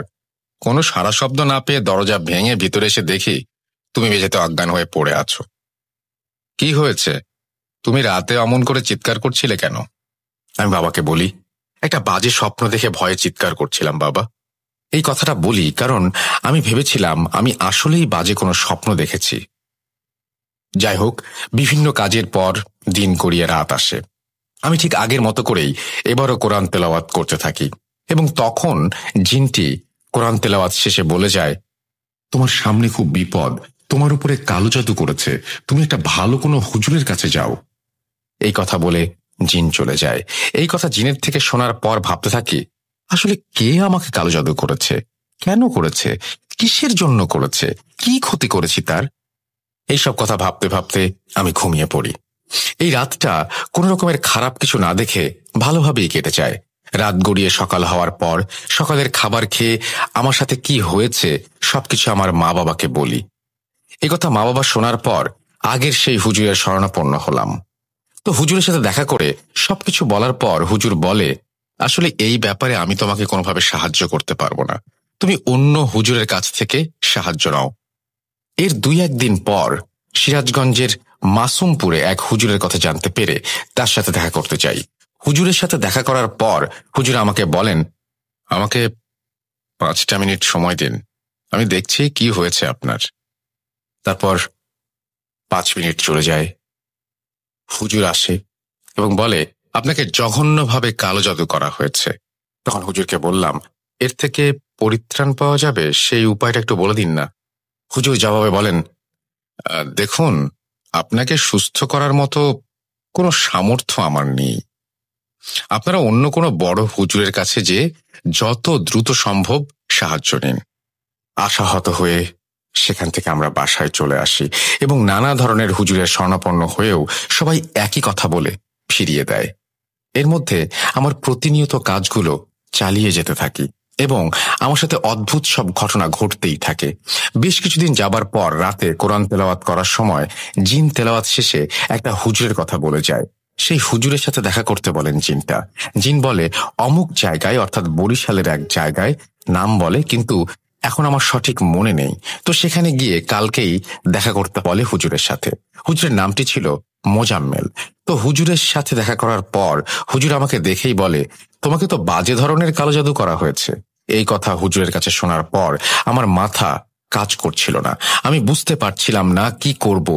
কোনো সাড়া শব্দ না পেয়ে দরজা ভেঙে ভিতরে এসে দেখি তুমি মেঝেতে অজ্ঞান হয়ে পড়ে আছো। কি হয়েছে? তুমি রাতে অমন করে চিৎকার করছিলে কেন? আমি বাবাকে বলি, একটা বাজে স্বপ্ন দেখে ভয়ে চিৎকার করছিলাম বাবা। এই কথাটা বলি কারণ আমি ভেবেছিলাম আমি আসলেই বাজে কোনো স্বপ্ন দেখেছি। যাই হোক, বিভিন্ন কাজের পর দিন গড়িয়ে রাত আসে। আমি ঠিক আগের মতো করেই এবারও কোরআন তেলাওয়াত করতে থাকি এবং তখন জিনটি কোরআন তেলাওয়াত শেষে বলে যায়, তোমার সামনে খুব বিপদ, তোমার উপরে কালো জাদু করেছে, তুমি একটা ভালো কোনো হুজুরের কাছে যাও। এই কথা বলে জিন চলে যায়। এই কথা জিনের থেকে শোনার পর ভাবতে থাকি, আসলে কে আমাকে কালো জাদু করেছে, কেন করেছে, কিসের জন্য করেছে, কি ক্ষতি করেছি তার? এইসব কথা ভাবতে ভাবতে আমি ঘুমিয়ে পড়ি। এই রাতটা কোনো রকমের খারাপ কিছু না দেখে ভালোভাবেই কেটে যায়। রাত গড়িয়ে সকাল হওয়ার পর সকালের খাবার খেয়ে আমার সাথে কি হয়েছে সবকিছু আমার মা বাবাকে বলি। এই কথা মা বাবা শোনার পর আগের সেই হুজুরের শরণাপন্ন হলাম। তো হুজুরের সাথে দেখা করে সবকিছু বলার পর হুজুর বলে, আসলে এই ব্যাপারে আমি তোমাকে কোনোভাবে সাহায্য করতে পারবো না, তুমি অন্য হুজুরের কাছ থেকে সাহায্য নাও। এর 2-1 দিন পর সিরাজগঞ্জের মাসুমপুরে এক হুজুরের কথা জানতে পেরে তার সাথে দেখা করতে চাই। হুজুরের সাথে দেখা করার পর হুজুর আমাকে বলেন, আমাকে 5টা মিনিট সময় দিন, আমি দেখছি কি হয়েছে আপনার। তারপর 5 মিনিট চলে যায়। হুজুর আসে এবং বলে, আপনাকে জঘন্যভাবে কালো জাদু করা হয়েছে। তখন হুজুরকে বললাম, এর থেকে পরিত্রাণ পাওয়া যাবে সেই উপায়টা একটু বলে দিন না। হুজুর জবাবে বলেন, দেখুন, আপনাকে সুস্থ করার মতো কোনো সামর্থ্য আমার নেই। আপনারা অন্য কোনো বড় হুজুরের কাছে যে যত দ্রুত সম্ভব সাহায্য নিন। আশাহত হয়ে সেখান থেকে আমরা বাসায় চলে আসি এবং নানা ধরনের হুজুরের শরণাপন্ন হয়েও সবাই একই কথা বলে ফিরিয়ে দেয়। এর মধ্যে আমার প্রতিনিয়ত কাজগুলো চালিয়ে যেতে থাকি এবং আমার সাথে অদ্ভুত সব ঘটনা ঘটতেই থাকে। বেশ কিছুদিন যাবার পর রাতে কোরআন তেলাওয়াত করার সময় জিন তেলাওয়াত শেষে একটা হুজুরের কথা বলে যায়। সেই হুজুরের সাথে দেখা করতে বলেন জিনটা। জিন বলে, অমুক জায়গায়, অর্থাৎ বরিশালের এক জায়গায় নাম বলে, কিন্তু এখন আমার সঠিক মনে নেই। তো সেখানে গিয়ে কালকেই দেখা করতে বলে হুজুরের সাথে। হুজুরের নামটি ছিল মোজাম্মেল। তো হুজুরের সাথে দেখা করার পর হুজুর আমাকে দেখেই বলে, তোমাকে তো বাজে ধরনের কালো জাদু করা হয়েছে। এই কথা হুজুরের কাছে শোনার পর আমার মাথা কাজ করছিল না। আমি বুঝতে পারছিলাম না কি করব।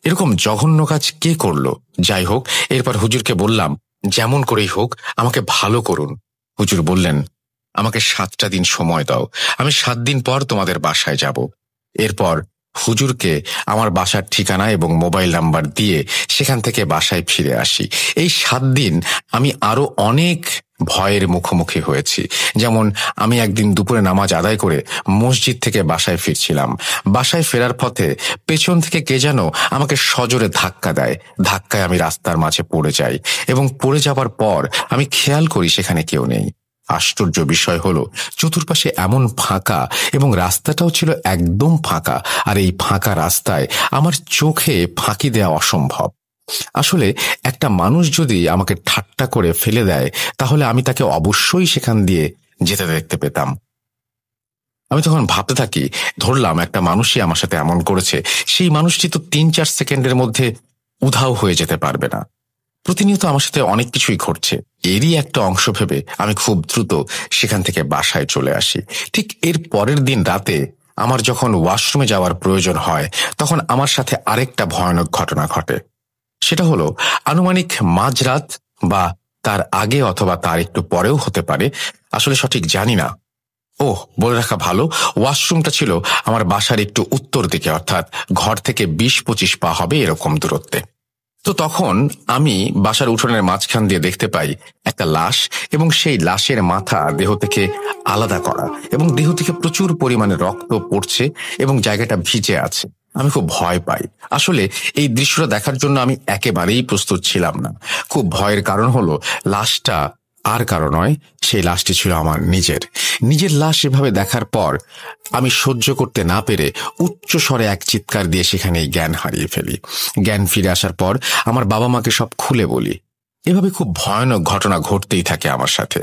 এরকম জঘন্য কাজ কে করলো? যাই হোক, এরপর হুজুরকে বললাম, যেমন করেই হোক আমাকে ভালো করুন। হুজুর বললেন, আমাকে 7টা দিন সময় দাও, আমি 7 দিন পর তোমাদের বাসায় যাব। এরপর হুজুরকে আমার বাসার ঠিকানা এবং মোবাইল নাম্বার দিয়ে সেখান থেকে বাসায় ফিরে আসি। এই 7 দিন আমি আরো অনেক ভয়ের মুখোমুখি হয়েছি। যেমন, আমি একদিন দুপুরে নামাজ আদায় করে মসজিদ থেকে বাসায় ফিরছিলাম। বাসায় ফেরার পথে পেছন থেকে কে যেন আমাকে সজোরে ধাক্কা দেয়। ধাক্কায় আমি রাস্তার মাঝে পড়ে যাই এবং পড়ে যাবার পর আমি খেয়াল করি সেখানে কেউ নেই। আশ্চর্য বিষয় হলো, চতুর্পাশে এমন ফাঁকা এবং রাস্তাটাও ছিল একদম ফাঁকা। আর এই ফাঁকা রাস্তায় আমার চোখে ফাঁকি দেওয়া অসম্ভব। আসলে একটা মানুষ যদি আমাকে ঠাট্টা করে ফেলে দেয় তাহলে আমি তাকে অবশ্যই সেখান দিয়ে যেতে দেখতে পেতাম। আমি তখন ভাবতে থাকি, ধরলাম একটা মানুষই আমার সাথে এমন করেছে, সেই মানুষটি তো 3-4 সেকেন্ডের মধ্যে উধাও হয়ে যেতে পারবে না। প্রতিনিয়ত আমার সাথে অনেক কিছুই ঘটছে। এরই একটা অংশ ভেবে আমি খুব দ্রুত সেখান থেকে বাসায় চলে আসি। ঠিক এর পরের দিন রাতে আমার যখন ওয়াশরুমে যাওয়ার প্রয়োজন হয়, তখন আমার সাথে আরেকটা ভয়ানক ঘটনা ঘটে। সেটা হলো, আনুমানিক মাঝরাত বা তার আগে অথবা তার একটু পরেও হতে পারে, আসলে সঠিক জানি না। বলে রাখা ভালো, ওয়াশরুমটা ছিল আমার বাসার একটু উত্তর দিকে, অর্থাৎ ঘর থেকে 20-25 পা হবে এরকম দূরত্বে। তো তখন আমি বাসার উঠোনের মাঝখান দিয়ে দেখতে পাই একটা লাশ, এবং সেই লাশের মাথা দেহ থেকে আলাদা করা, এবং দেহ থেকে প্রচুর পরিমাণে রক্ত পড়ছে এবং জায়গাটা ভিজে আছে। আমি খুব ভয় পাই। আসলে এই দৃশ্যটা দেখার জন্য আমি একেবারেই প্রস্তুত ছিলাম না। খুব ভয়ের কারণ হলো, লাশটা আর কারো নয়, সেই লাশটি ছিল আমার নিজের লাশ। এভাবে দেখার পর আমি সহ্য করতে না পেরে উচ্চ স্বরে এক চিৎকার দিয়ে সেখানেই জ্ঞান হারিয়ে ফেলি। জ্ঞান ফিরে আসার পর আমার বাবা মাকে সব খুলে বলি। এভাবে খুব ভয়ানক ঘটনা ঘটতেই থাকে আমার সাথে।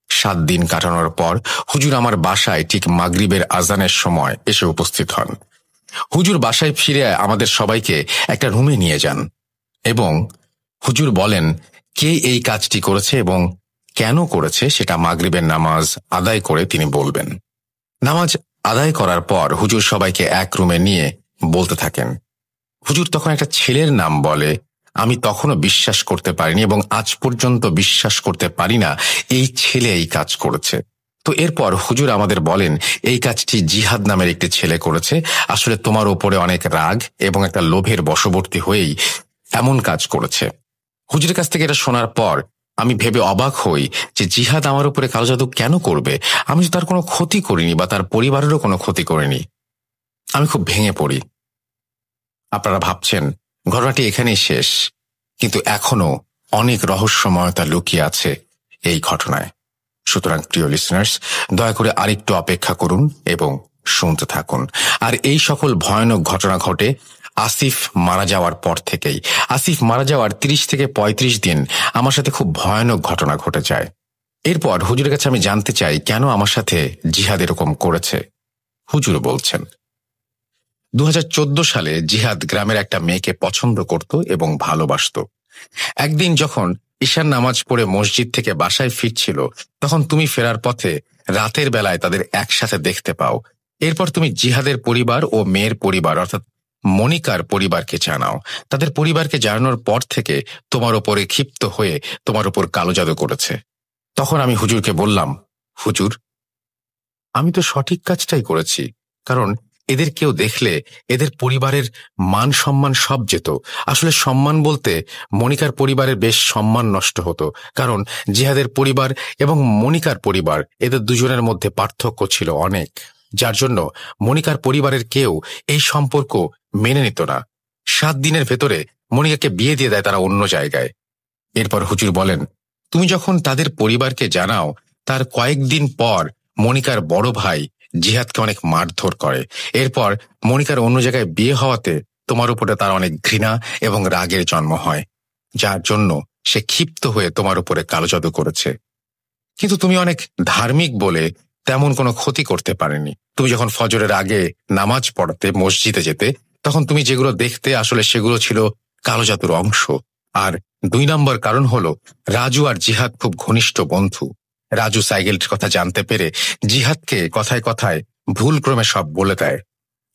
7 দিন কাটানোর পর হুজুর আমার বাসায় ঠিক মাগরিবের আজানের সময় এসে উপস্থিত হন। হুজুর বাসায় ফিরে আমাদের সবাইকে একটা রুমে নিয়ে যান এবং হুজুর বলেন কে এই কাজটি করেছে এবং কেন করেছে সেটা মাগরিবের নামাজ আদায় করে তিনি বলবেন। নামাজ আদায় করার পর হুজুর সবাইকে এক রুমে নিয়ে বলতে থাকেন। হুজুর তখন একটা ছেলের নাম বলে। আমি তখনও বিশ্বাস করতে পারিনি এবং আজ পর্যন্ত বিশ্বাস করতে পারি না এই ছেলে এই কাজ করেছে। তো এরপর হুজুর আমাদের বলেন, এই কাজটি জিহাদ নামের একটি ছেলে করেছে। আসলে তোমার ওপরে অনেক রাগ এবং একটা লোভের বশবর্তী হয়েই এমন কাজ করেছে। হুজুরের কাছ থেকে এটা শোনার পর আমি ভেবে অবাক হই যে জিহাদ আমার উপরে কালো জাদু কেন করবে? আমি তো তার কোনো ক্ষতি করিনি বা তার পরিবারেরও কোনো ক্ষতি করিনি। আমি খুব ভেঙে পড়ি। আপনারা ভাবছেন ঘটনাটি এখানেই শেষ, কিন্তু এখনো অনেক রহস্যময়তা লুকিয়ে আছে এই ঘটনায়। সুতরাং প্রিয় লিসনার্স, দয়া করে আরেকটু অপেক্ষা করুন এবং শুনতে থাকুন। আর এই সকল ভয়ানক ঘটনা ঘটে আসিফ মারা যাওয়ার পর থেকেই। আসিফ মারা যাওয়ার 30 থেকে 35 দিন আমার সাথে খুব ভয়ানক ঘটনা ঘটে যায়। এরপর হুজুরের কাছে আমি জানতে চাই কেন আমার সাথে জিহাদ এরকম করেছে। হুজুর বলছেন, 2014 সালে জিহাদ গ্রামের একটা মেয়েকে পছন্দ করত এবং ভালোবাসত। একদিন যখন ঈশার নামাজ পড়ে মসজিদ থেকে বাসায় ফিরছিল, তখন তুমি ফেরার পথে রাতের বেলায় তাদের একসাথে দেখতে পাও। এরপর তুমি জিহাদের পরিবার ও মেয়ের পরিবার অর্থাৎ মনিকার পরিবারকে জানাও। তাদের পরিবারকে জানানোর পর থেকে তোমার ওপরে ক্ষিপ্ত হয়ে তোমার ওপর কালো জাদু করেছে। তখন আমি হুজুরকে বললাম, হুজুর, আমি তো সঠিক কাজটাই করেছি, কারণ এদের কেউ দেখলে এদের পরিবারের মান সম্মান সব যেত। আসলে সম্মান বলতে মনিকার পরিবারের বেশ সম্মান নষ্ট হতো, কারণ জিহাদের পরিবার এবং মনিকার পরিবার এদের দুজনের মধ্যে পার্থক্য ছিল অনেক, যার জন্য মনিকার পরিবারের কেউ এই সম্পর্ক মেনে নিত না। 7 দিনের ভেতরে মনিকাকে বিয়ে দিয়ে দেয় তারা অন্য জায়গায়। এরপর হুজুর বলেন, তুমি যখন তাদের পরিবারকে জানাও, তার কয়েকদিন পর মনিকার বড় ভাই জিহাদকে অনেক মারধর করে। এরপর মনিকার অন্য জায়গায় বিয়ে হওয়াতে তোমার উপরে তার অনেক ঘৃণা এবং রাগের জন্ম হয়, যার জন্য সে ক্ষিপ্ত হয়ে তোমার উপরে কালো জাদু করেছে। কিন্তু তুমি অনেক ধার্মিক বলে তেমন কোনো ক্ষতি করতে পারেনি। তুমি যখন ফজরের আগে নামাজ পড়তে মসজিদে যেতে, তখন তুমি যেগুলো দেখতে আসলে সেগুলো ছিল কালো জাদুর অংশ। আর 2 নম্বর কারণ হলো রাজু আর জিহাদ খুব ঘনিষ্ঠ বন্ধু। রাজু সাইকেলটির কথা জানতে পেরে জিহাদকে কথায় কথায় ভুলক্রমে সব বলে দেয়,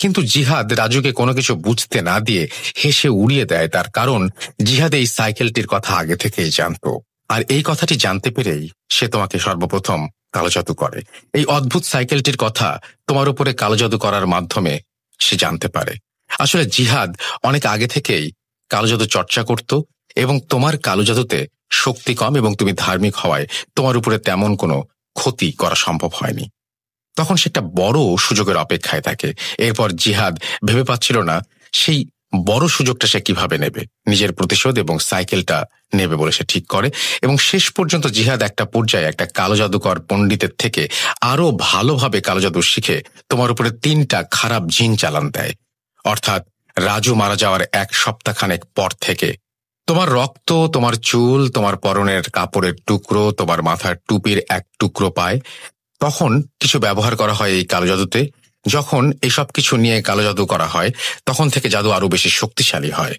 কিন্তু জিহাদ রাজুকে কোনো কিছু বুঝতে না দিয়ে হেসে উড়িয়ে দেয়। তার কারণ জিহাদ এই সাইকেলটির কথা আগে থেকেই জানতো, আর এই কথাটি জানতে পেরেই সে তোমাকে সর্বপ্রথম কালো জাদু করে। এই অদ্ভুত সাইকেলটির কথা তোমার উপরে কালো জাদু করার মাধ্যমে সে জানতে পারে। আসলে জিহাদ অনেক আগে থেকেই কালো জাদু চর্চা করত, এবং তোমার কালো জাদুতে শক্তি কম এবং তুমি ধার্মিক হওয়ায় তোমার উপরে তেমন কোনো ক্ষতি করা সম্ভব হয়নি। তখন সে একটা বড় সুযোগের অপেক্ষায় থাকে। এরপর জিহাদ ভেবে পাচ্ছিল না সেই বড় সুযোগটা সে কিভাবে নেবে। নিজের প্রতিশোধ এবং সাইকেলটা নেবে বলে সে ঠিক করে, এবং শেষ পর্যন্ত জিহাদ একটা পর্যায়ে একটা কালো জাদুকর পণ্ডিতের থেকে আরো ভালোভাবে কালো জাদু শিখে তোমার উপরে 3টা খারাপ জিন চালান দেয়। অর্থাৎ রাজু মারা যাওয়ার 1 সপ্তাহখানেক পর থেকে তোমার রক্ত, তোমার চুল, তোমার পরনের কাপড়ের টুকরো, তোমার মাথার টুপির 1 টুকরো পায়। তখন কিছু ব্যবহার করা হয় এই কালো জাদুতে। যখন এসব কিছু নিয়ে কালো জাদু করা হয়, তখন থেকে জাদু আরো বেশি শক্তিশালী হয়।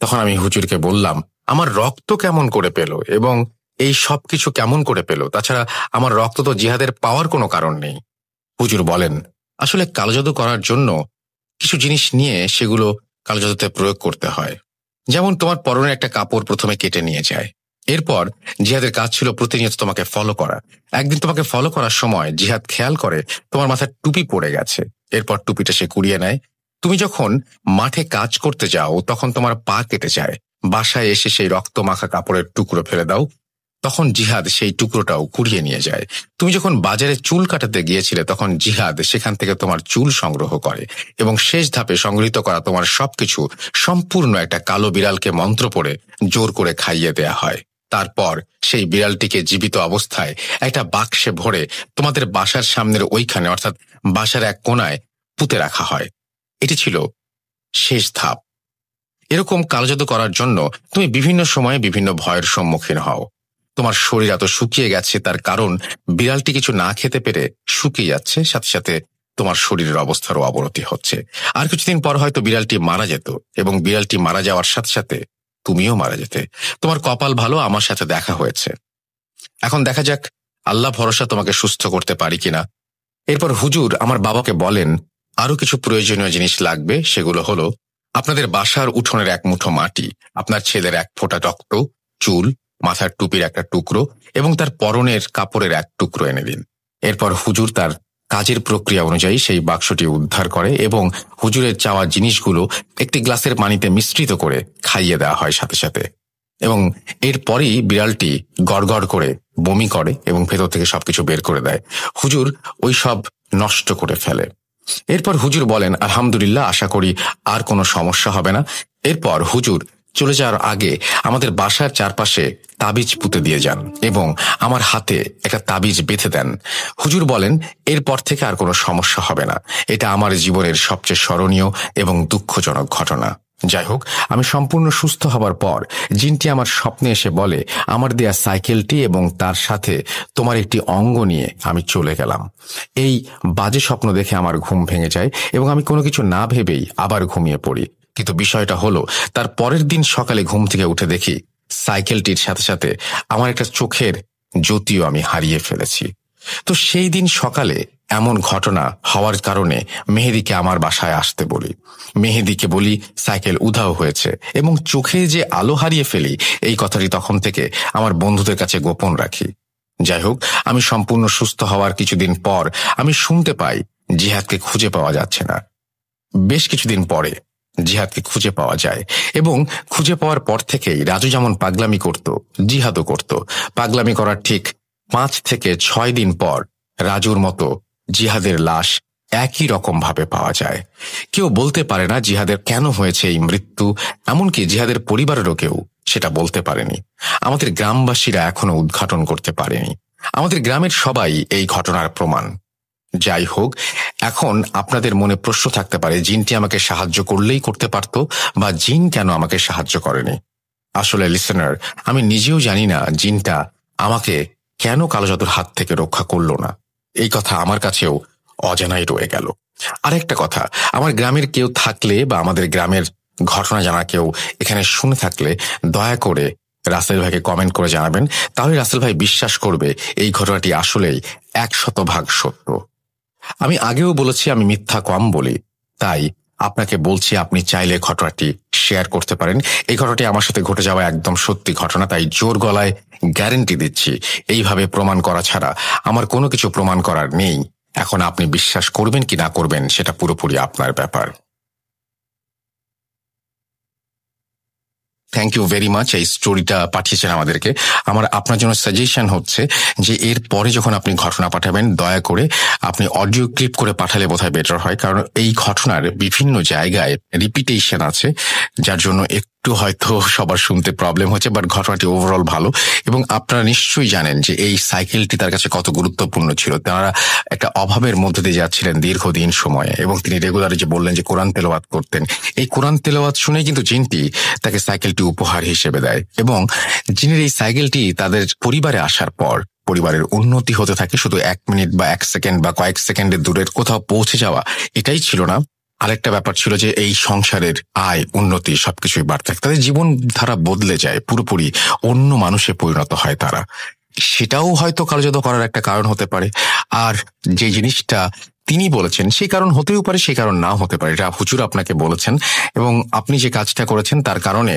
তখন আমি হুজুরকে বললাম, আমার রক্ত কেমন করে পেল এবং এই সব কিছু কেমন করে পেল? তাছাড়া আমার রক্ত তো জিহাদের পাওয়ার কোনো কারণ নেই। হুজুর বলেন, আসলে কালো জাদু করার জন্য কিছু জিনিস নিয়ে সেগুলো কালো জাদুতে প্রয়োগ করতে হয়। যেমন তোমার পরনের একটা কাপড় প্রথমে কেটে নিয়ে যায়। এরপর জিহাদের কাজ ছিল প্রতিনিয়ত তোমাকে ফলো করা। একদিন তোমাকে ফলো করার সময় জিহাদ খেয়াল করে তোমার মাথার টুপি পড়ে গেছে। এরপর টুপিটা সে কুড়িয়ে নেয়। তুমি যখন মাঠে কাজ করতে যাও তখন তোমার পা কেটে যায়। বাসায় এসে সেই রক্ত মাখা কাপড়ের টুকরো ফেলে দাও, তখন জিহাদ সেই টুকরোটাও কুড়িয়ে নিয়ে যায়। তুমি যখন বাজারে চুল কাটাতে গিয়েছিলে তখন জিহাদ সেখান থেকে তোমার চুল সংগ্রহ করে, এবং শেষ ধাপে সংগৃহীত করা তোমার সবকিছু সম্পূর্ণ একটা কালো বিড়ালকে মন্ত্র পড়ে জোর করে খাইয়ে দেয়া হয়। তারপর সেই বিড়ালটিকে জীবিত অবস্থায় একটা বাক্সে ভরে তোমাদের বাসার সামনের ওইখানে, অর্থাৎ বাসার এক কোণায় পুঁতে রাখা হয়। এটি ছিল শেষ ধাপ। এরকম কালো জাদু করার জন্য তুমি বিভিন্ন সময়ে বিভিন্ন ভয়ের সম্মুখীন হও। তোমার শরীর এত শুকিয়ে গেছে, তার কারণ বিড়ালটি কিছু না খেতে পেরে শুকিয়ে যাচ্ছে, সাথে সাথে তোমার শরীরের অবস্থারও অবনতি হচ্ছে। আর কিছুদিন পর হয়তো বিড়ালটি মারা যেত, এবং বিড়ালটি মারা যাওয়ার সাথে সাথে তুমিও মারা যেতে। তোমার কপাল ভালো, আমার সাথে দেখা হয়েছে। এখন দেখা যাক আল্লাহ ভরসা তোমাকে সুস্থ করতে পারি কিনা। এরপর হুজুর আমার বাবাকে বলেন, আরো কিছু প্রয়োজনীয় জিনিস লাগবে। সেগুলো হলো আপনাদের বাসার উঠোনের 1 মুঠো মাটি, আপনার ছেলের 1 ফোঁটা রক্ত, চুল, মাথার টুপির একটা টুকরো এবং তার পরনের কাপড়ের 1 টুকরো এনে দিন। এরপর হুজুর তার কাজের প্রক্রিয়া অনুযায়ী সেই বাক্সটি উদ্ধার করে, এবং হুজুরের চাওয়া জিনিসগুলো একটি গ্লাসের পানিতে মিশ্রিত করে খাইয়ে দেওয়া হয় সাথে সাথে। এবং এরপরই বিড়ালটি গড়গড় করে বমি করে এবং ভেতর থেকে সবকিছু বের করে দেয়। হুজুর ওই সব নষ্ট করে ফেলে। এরপর হুজুর বলেন, আলহামদুলিল্লাহ, আশা করি আর কোনো সমস্যা হবে না। এরপর হুজুর চলে যাওয়ার আগে আমাদের বাসার চারপাশে তাবিজ পুঁতে দিয়ে যান এবং আমার হাতে একটা তাবিজ বেঁধে দেন। হুজুর বলেন, এরপর থেকে আর কোনো সমস্যা হবে না। এটা আমার জীবনের সবচেয়ে স্মরণীয় এবং দুঃখজনক ঘটনা। যাই হোক, আমি সম্পূর্ণ সুস্থ হবার পর জিনটি আমার স্বপ্নে এসে বলে, আমার দেয়া সাইকেলটি এবং তার সাথে তোমার একটি অঙ্গ নিয়ে আমি চলে গেলাম। এই বাজে স্বপ্ন দেখে আমার ঘুম ভেঙে যায় এবং আমি কোনো কিছু না ভেবেই আবার ঘুমিয়ে পড়ি। কিন্তু বিষয়টা হলো, তার পরের দিন সকালে ঘুম থেকে উঠে দেখি সাইকেলটির সাথে সাথে আমার একটা চোখের জ্যোতিও আমি হারিয়ে ফেলেছি। তো সেই দিন সকালে এমন ঘটনা হওয়ার কারণে মেহেদিকে আমার বাসায় আসতে বলি। মেহেদিকে বলি সাইকেল উধাও হয়েছে এবং চোখে যে আলো হারিয়ে ফেলি, এই কথাটি তখন থেকে আমার বন্ধুদের কাছে গোপন রাখি। যাই হোক, আমি সম্পূর্ণ সুস্থ হওয়ার কিছুদিন পর আমি শুনতে পাই জিহাদকে খুঁজে পাওয়া যাচ্ছে না। বেশ কিছুদিন পরে জিহাদকে খুঁজে পাওয়া যায়, এবং খুঁজে পাওয়ার পর থেকেই রাজু যেমন পাগলামি করত, জিহাদও করত। পাগলামি করার ঠিক 5 থেকে 6 দিন পর রাজুর মতো জিহাদের লাশ একই রকম ভাবে পাওয়া যায়। কেউ বলতে পারে না জিহাদের কেন হয়েছে এই মৃত্যু, এমনকি জিহাদের পরিবারেরও কেউ সেটা বলতে পারেনি। আমাদের গ্রামবাসীরা এখনো উদ্ঘাটন করতে পারেনি। আমাদের গ্রামের সবাই এই ঘটনার প্রমাণ। যাই হোক, এখন আপনাদের মনে প্রশ্ন থাকতে পারে, জিনটি আমাকে সাহায্য করলেই করতে পারত, বা জিন কেন আমাকে সাহায্য করেনি? আসলে লিসেনার, আমি নিজেও জানি না জিনটা আমাকে কেন কালো জাদুর হাত থেকে রক্ষা করলো না। এই কথা আমার কাছেও অজানাই রয়ে গেল। আরেকটা কথা, আমার গ্রামের কেউ থাকলে বা আমাদের গ্রামের ঘটনা জানা কেউ এখানে শুনে থাকলে দয়া করে রাসেল ভাইকে কমেন্ট করে জানাবেন। তাহলে রাসেল ভাই বিশ্বাস করবে এই ঘটনাটি আসলেই 100% সত্য। আমি আগেও বলেছি আমি মিথ্যা কম বলি, তাই আপনাকে বলছি আপনি চাইলে ঘটনাটি শেয়ার করতে পারেন। এই ঘটনাটি আমার সাথে ঘটে যাওয়া একদম সত্যি ঘটনা, তাই জোর গলায় গ্যারেন্টি দিচ্ছি এইভাবে প্রমাণ করা ছাড়া আমার কোনো কিছু প্রমাণ করার নেই। এখন আপনি বিশ্বাস করবেন কি না করবেন সেটা পুরোপুরি আপনার ব্যাপার। থ্যাংক ইউ ভেরি মাচ এই স্টোরিটা পাঠিয়েছেন আমাদেরকে। আমার আপনার জন্য সাজেশন হচ্ছে যে এর পরে যখন আপনি ঘটনা পাঠাবেন দয়া করে আপনি অডিও ক্লিপ করে পাঠালে বোধহয় বেটার হয়, কারণ এই ঘটনার বিভিন্ন জায়গায় রিপিটেশন আছে, যার জন্য একটু হয়তো সবার শুনতে প্রবলেম হচ্ছে, বাট ঘটনাটি ওভারঅল ভালো। এবং আপনারা নিশ্চয়ই জানেন যে এই সাইকেলটি তার কাছে কত গুরুত্বপূর্ণ ছিল। তারা একটা অভাবের মধ্যে দিয়ে যাচ্ছিলেন দীর্ঘদিন সময়ে, এবং তিনি রেগুলার যে বললেন যে কোরআন তেলাওয়াত করতেন, এই কোরআন তেলাওয়াত শুনে কিন্তু জিনটি তাকে সাইকেলটি উপহার হিসেবে দেয়। এবং জিনের এই সাইকেলটি তাদের পরিবারে আসার পর পরিবারের উন্নতি হতে থাকে। শুধু 1 মিনিট বা 1 সেকেন্ড বা কয়েক সেকেন্ডের দূরের কোথাও পৌঁছে যাওয়া এটাই ছিল না, আরেকটা ব্যাপার ছিল যে এই সংসারের আয় উন্নতি সবকিছুই বাড়তে থাকে। তাদের জীবনধারা বদলে যায়, পুরোপুরি অন্য মানুষে পরিণত হয় তারা। সেটাও হয়তো কার্যত করার একটা কারণ হতে পারে। আর যে জিনিসটা তিনি বলেছেন সেই কারণ হতেও পারে, সেই কারণ নাও হতে পারে, এটা হুজুর আপনাকে বলেছেন। এবং আপনি যে কাজটা করেছেন তার কারণে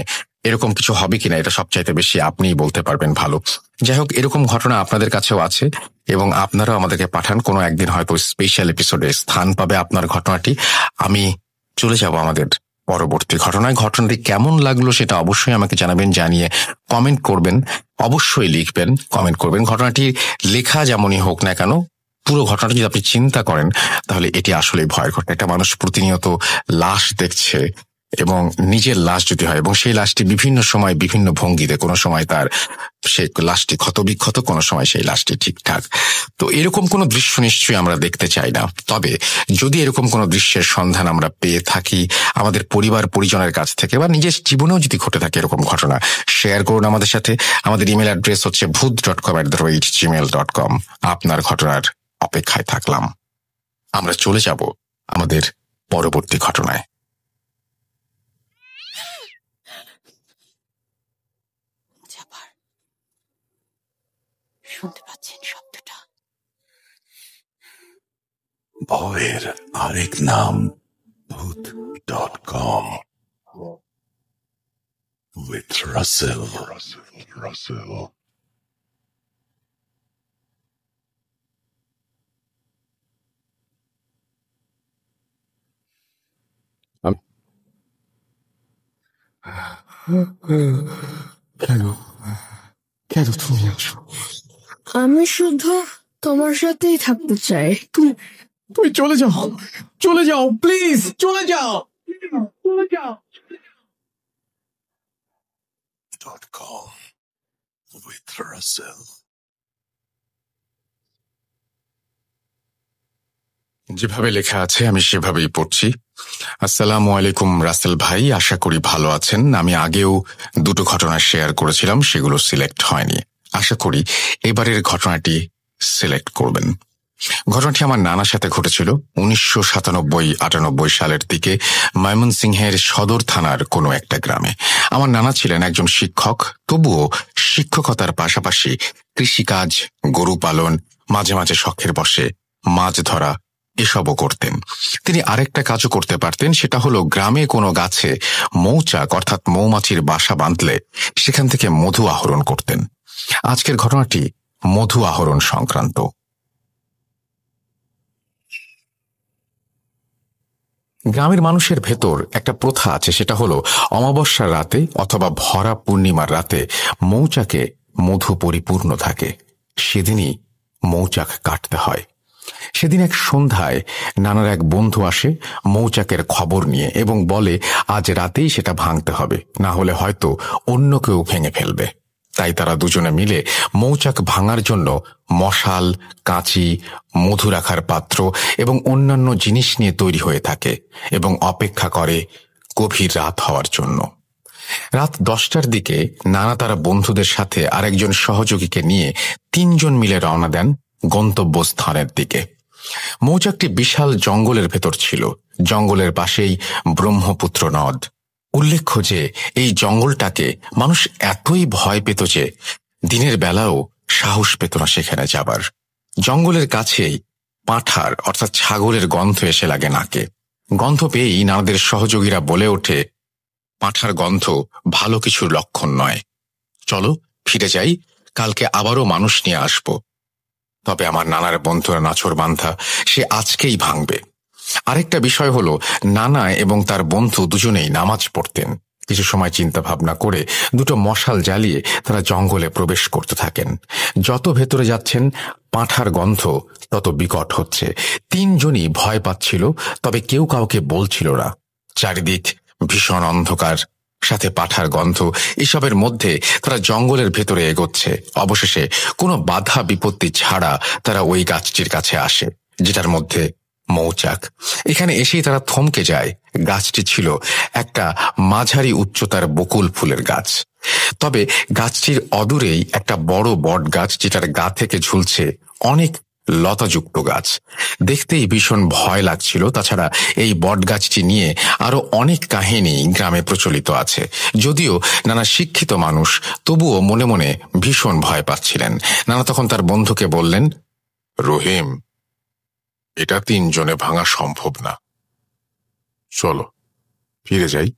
এরকম কিছু হবে কিনা এটা সবচাইতে বেশি আপনিই বলতে পারবেন ভালো। যাই হোক, এরকম ঘটনা আপনাদের কাছেও আছে এবং আপনারাও আমাদেরকে পাঠান। কোনো একদিন হয়তো স্পেশাল এপিসোডে স্থান পাবে আপনার ঘটনাটি। আমি চলে যাব আমাদের পরবর্তী ঘটনায়। ঘটনাটি কেমন লাগলো সেটা অবশ্যই আমাকে জানাবেন, জানিয়ে কমেন্ট করবেন, অবশ্যই লিখবেন, কমেন্ট করবেন। ঘটনাটি লেখা যেমনই হোক না কেন, পুরো ঘটনাটা যদি আপনি চিন্তা করেন তাহলে এটি আসলেই ভয়ের ঘটনা। একটা মানুষ প্রতিনিয়ত লাশ দেখছে এবং নিজের লাশ যদি হয় এবং সেই লাশটি বিভিন্ন সময় বিভিন্ন ভঙ্গিতে, কোনো সময় তার সেই লাশটি ক্ষতবিক্ষত, কোনো সময় সেই লাশটি ঠিকঠাক। তো এরকম কোনো দৃশ্য নিশ্চয়ই আমরা দেখতে চাই না। তবে যদি এরকম কোনো দৃশ্যের সন্ধান আমরা পেয়ে থাকি আমাদের পরিবার পরিজনের কাছ থেকে, বা নিজের জীবনেও যদি ঘটে থাকে এরকম ঘটনা, শেয়ার করুন আমাদের সাথে। আমাদের ইমেল অ্যাড্রেস হচ্ছে bhoot.com@gmail.com। আপনার ঘটনার অপেক্ষায় থাকলাম। আমরা চলে যাব আমাদের পরবর্তী ঘটনায়। শুনতে পাচ্ছেন শব্দটা? ভয়ের আরেক নাম bhoot.com with Russell. কেন তুমি আসো? আমি শুধু তোমার সাথেই থাকতে চাই। তুমি চলে যাও, চলে যাও, প্লিজ চলে যাও। .com with Russell. যেভাবে লেখা আছে আমি সেভাবেই পড়ছি। আসসালামু আলাইকুম রাসেল ভাই, আশা করি ভালো আছেন। আমি আগেও 2টো ঘটনা শেয়ার করেছিলাম, সেগুলো সিলেক্ট হয়নি। আশা করি এবারের ঘটনাটি সিলেক্ট করবেন। ঘটনাটি আমার নানার সাথে ঘটেছিল 1997-98 সালের দিকে ময়মনসিংহের সদর থানার কোনো একটা গ্রামে। আমার নানা ছিলেন একজন শিক্ষক, তবুও শিক্ষকতার পাশাপাশি কৃষিকাজ, গরু পালন, মাঝে মাঝে শখের বশে মাছ ধরা এসবও করতেন। তিনি আরেকটা কাজও করতে পারতেন, সেটা হলো গ্রামে কোনো গাছে মৌচাক অর্থাৎ মৌমাছির বাসা বাঁধলে সেখান থেকে মধু আহরণ করতেন। আজকের ঘটনাটি মধু আহরণ সংক্রান্ত। গ্রামের মানুষের ভেতর একটা প্রথা আছে, সেটা হলো অমাবস্যার রাতে অথবা ভরা পূর্ণিমার রাতে মৌচাকে মধু পরিপূর্ণ থাকে, সেদিনই মৌচাক কাটতে হয়। সেদিন এক সন্ধ্যায় নানার এক বন্ধু আসে মৌচাকের খবর নিয়ে এবং বলে আজ রাতেই সেটা ভাঙতে হবে, না হলে হয়তো অন্য কেউ ভেঙে ফেলবে। তাই তারা দুজনে মিলে মৌচাক ভাঙার জন্য মশাল, কাঁচি, মধু রাখার পাত্র এবং অন্যান্য জিনিস নিয়ে তৈরি হয়ে থাকে এবং অপেক্ষা করে গভীর রাত হওয়ার জন্য। রাত 10টার দিকে নানা তারা বন্ধুদের সাথে আরেকজন সহযোগীকে নিয়ে 3 জন মিলে রওনা দেন গন্তব্যস্থানের দিকে। মৌচাকটি বিশাল জঙ্গলের ভেতর ছিল। জঙ্গলের পাশেই ব্রহ্মপুত্র নদ। উল্লেখ্য যে এই জঙ্গলটাকে মানুষ এতই ভয় পেত যে দিনের বেলাও সাহস পেত না সেখানে যাবার। জঙ্গলের কাছেই পাঁঠার অর্থাৎ ছাগলের গন্ধ এসে লাগে নাকে। গন্ধ পেয়েই নানাদের সহযোগীরা বলে ওঠে, পাঁঠার গন্ধ ভালো কিছুর লক্ষণ নয়, চলো ফিরে যাই, কালকে আবারও মানুষ নিয়ে আসব। তবে আমার নানার বন্ধুরা নাছোড়বান্ধা, সে আজকেই ভাঙবে। আরেকটা বিষয় হলো, নানা এবং তার বন্ধু দুজনেই নামাজ পড়তেন। কিছু সময় চিন্তা ভাবনা করে দুটো মশাল জ্বালিয়ে তারা জঙ্গলে প্রবেশ করতে থাকেন। যত ভেতরে যাচ্ছেন পাঁঠার গন্ধ তত বিকট হচ্ছে। তিনজনই ভয় পাচ্ছিল, তবে কেউ কাউকে বলছিল না। চারিদিক ভীষণ অন্ধকার, সাথে পাঁঠার গন্ধ, এসবের মধ্যে তারা জঙ্গলের ভেতরে এগোচ্ছে। অবশেষে কোনো বাধা বিপত্তি ছাড়া তারা ওই গাছটির কাছে আসে, যেটার মধ্যে মৌচাক। এখানে এসেই তারা থমকে যায়। গাছটি ছিল একটা মাঝারি উচ্চতার বকুল ফুলের গাছ। তবে গাছটির অদূরেই একটা বড় বট গাছ, যেটার গা থেকে ঝুলছে অনেক লতাযুক্ত গাছ। দেখতেই ভীষণ ভয় লাগছিল। তাছাড়া এই বট গাছটি নিয়ে আরো অনেক কাহিনী গ্রামে প্রচলিত আছে। যদিও নানা শিক্ষিত মানুষ, তবুও মনে মনে ভীষণ ভয় পাচ্ছিলেন। নানা তখন তার বন্ধুকে বললেন, রহিম, এটা তিনজনে ভাঙা সম্ভব না, চলো ফিরে যাই।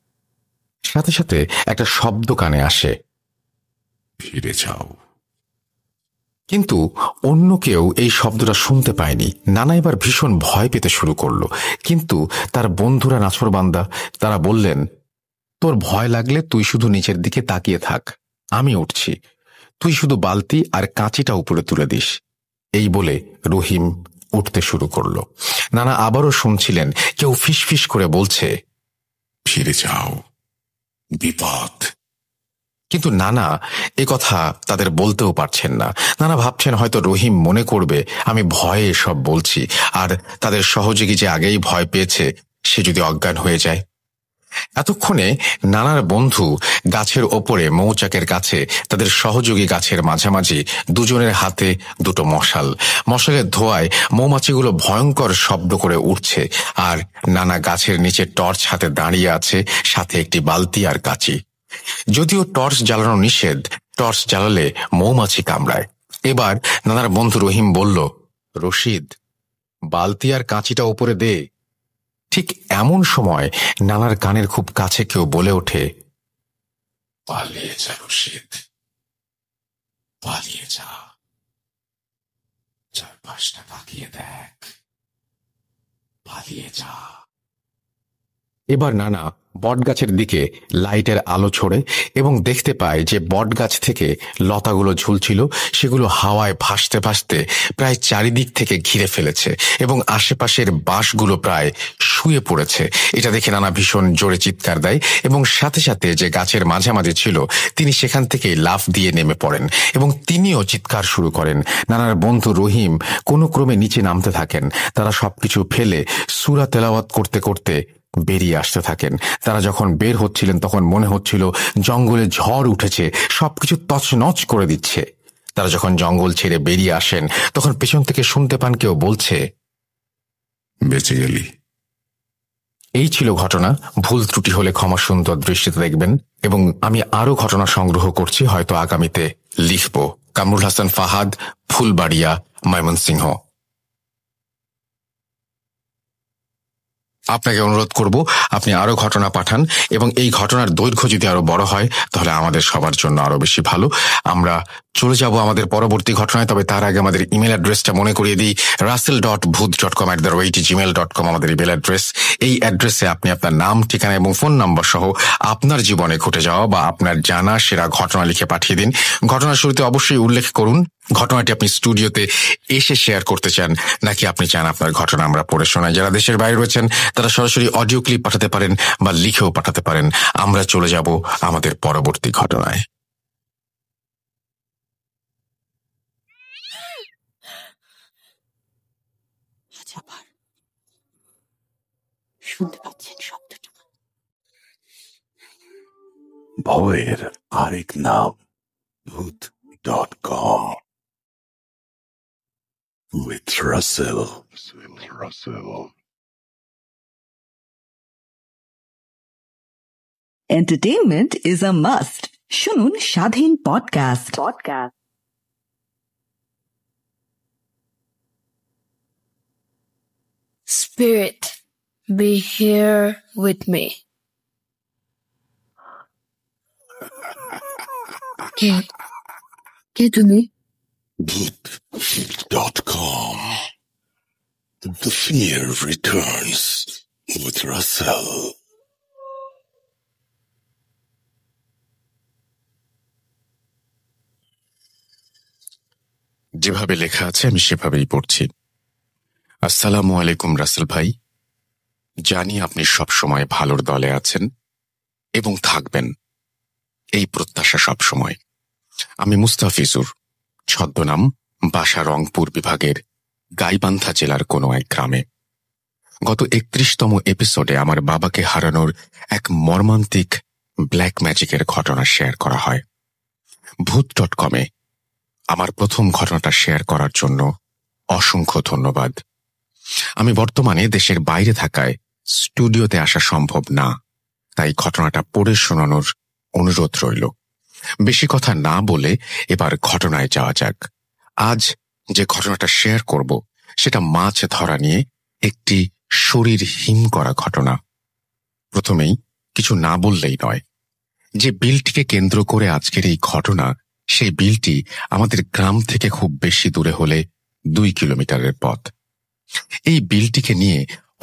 সাথে সাথে একটা শব্দ কানে আসে, ফিরে যাও। কিন্তু অন্য কেউ এই শব্দটা শুনতে পায়নি। নানা এবার ভীষণ ভয় পেতে শুরু করলো। কিন্তু তার বন্ধুরা নাছোড়বান্দা, তারা বললেন, তোর ভয় লাগলে তুই শুধু নিচের দিকে তাকিয়ে থাক, আমি উঠছি, তুই শুধু বালতি আর কাঁচিটা উপরে তুলে দিস। এই বলে রহিম উঠতে শুরু করলো। নানা আবারও শুনছিলেন কেউ ফিসফিস করে বলছে, ফিরে যাও, বিপদ। কিন্তু নানা এ কথা তাদের বলতেও পারছেন না। নানা ভাবছেন হয়তো রহিম মনে করবে আমি ভয়ে এসব বলছি, আর তাদের সহযোগী যে আগেই ভয় পেয়েছে সে যদি অজ্ঞান হয়ে যায়। এতক্ষণে নানার বন্ধু গাছের ওপরে মৌচাকের কাছে, তাদের সহযোগী গাছের মাঝামাঝি, দুজনের হাতে দুটো মশাল। মশালের ধোঁয়ায় মৌমাছিগুলো ভয়ঙ্কর শব্দ করে উঠছে, আর নানা গাছের নিচে টর্চ হাতে দাঁড়িয়ে আছে, সাথে একটি বালতি আর কাঁচি। যদিও টর্চ জ্বালানো নিষেধ, টর্চ জ্বালালে মৌমাছি কামড়ায়। এবার নানার বন্ধু রহিম বলল, রশিদ, বালতি আর কাঁচিটা ওপরে দে। ঠিক এমন সময় নানার কানের খুব কাছে কেউ বলে ওঠে, পালিয়ে যা রশিদ, পালিয়ে যা, চারপাশটা তাকিয়ে দেখ, পালিয়ে যা। এবার নানা বটগাছের দিকে লাইটের আলো ছোড়ে এবং দেখতে পায় যে বটগাছ থেকে লতাগুলো ঝুলছিল সেগুলো হাওয়ায় ভাসতে ভাসতে প্রায় চারিদিক থেকে ঘিরে ফেলেছে এবং আশেপাশের বাঁশগুলো প্রায় শুয়ে পড়েছে। এটা দেখে নানা ভীষণ জোরে চিৎকার দেয় এবং সাথে সাথে যে গাছের মাঝামাঝি ছিল তিনি সেখান থেকে লাফ দিয়ে নেমে পড়েন এবং তিনিও চিৎকার শুরু করেন। নানার বন্ধু রহিম কোনো ক্রমে নিচে নামতে থাকেন। তারা সবকিছু ফেলে সূরা তেলাওয়াত করতে করতে বেরিয়ে আসতে থাকেন। তারা যখন বের হচ্ছিলেন তখন মনে হচ্ছিল জঙ্গলে ঝড় উঠেছে, সবকিছু তছনছ করে দিচ্ছে। তারা যখন জঙ্গল ছেড়ে বেরিয়ে আসেন তখন পেছন থেকে শুনতে পান কেউ বলছে, বেঁচে গেলি। এই ছিল ঘটনা। ভুল ত্রুটি হলে ক্ষমা সুন্দর দৃষ্টিতে দেখবেন এবং আমি আরো ঘটনা সংগ্রহ করছি, হয়তো আগামীতে লিখব। কামরুল হাসান ফাহাদ, ফুলবাড়িয়া, ময়মনসিংহ। আপনাকে অনুরোধ করব আপনি আরো ঘটনা পাঠান এবং এই ঘটনার দৈর্ঘ্য যদি আরো বড় হয় তাহলে আমাদের সবার জন্য আরো বেশি ভালো। আমরা চলে যাব আমাদের পরবর্তী ঘটনায়, তবে তার আগে আমাদের ইমেল অ্যাড্রেসটা মনে করিয়ে দিই। russell.bhuth.com@gmail.com আমাদের ইমেল অ্যাড্রেস। এই অ্যাড্রেসে আপনি আপনার নাম, ঠিকানা এবং ফোন নাম্বার সহ আপনার জীবনে ঘটে যাওয়া বা আপনার জানা সেরা ঘটনা লিখে পাঠিয়ে দিন। ঘটনার শুরুতে অবশ্যই উল্লেখ করুন ঘটনাটি আপনি স্টুডিওতে এসে শেয়ার করতে চান নাকি আপনি চান আপনার ঘটনা আমরা পড়ে শোনাই। যারা দেশের বাইরে রয়েছেন তারা সরাসরি অডিও ক্লিপ পাঠাতে পারেন বা লিখেও পাঠাতে পারেন। আমরা চলে যাব আমাদের পরবর্তী ঘটনায়। শুনতে পাচ্ছেন শব্দটা? ভয়ের আরেক নাম ভূত.com with Russell. Entertainment is a must. শুনুন স্বাধীন podcast. Spirit, be here with me. কে তুমি? Bhoot.com. The fear returns with Russell. যেভাবে লেখা আছে আমি সেভাবেই পড়ছি। আসসালামু আলাইকুম রাসেল ভাই, জানি আপনি সব সময় ভালোর দলে আছেন এবং থাকবেন, এই প্রত্যাশা সব সময়। আমি মুস্তাফিজুর, ছদ্মনাম, বাসা রংপুর বিভাগের গাইবান্ধা জেলার কোনো এক গ্রামে। গত 31তম এপিসোডে আমার বাবাকে হারানোর এক মর্মান্তিক ব্ল্যাক ম্যাজিকের ঘটনা শেয়ার করা হয়। ভূত.কমে আমার প্রথম ঘটনাটা শেয়ার করার জন্য অসংখ্য ধন্যবাদ। আমি বর্তমানে দেশের বাইরে থাকায় স্টুডিওতে আসা সম্ভব না, তাই ঘটনাটা পড়ে শোনানোর অনুরোধ রইল। বেশি কথা না বলে এবার ঘটনায় যাওয়া যাক। আজ যে ঘটনাটা শেয়ার করব সেটা মাছ ধরা নিয়ে একটি শরীর হিম করা ঘটনা। প্রথমেই কিছু না বললেই নয়, যে বিলটিকে কেন্দ্র করে আজকের এই ঘটনা, সেই বিলটি আমাদের গ্রাম থেকে খুব বেশি দূরে হলে 2 কিলোমিটারের পথ। এই বিলটিকে নিয়ে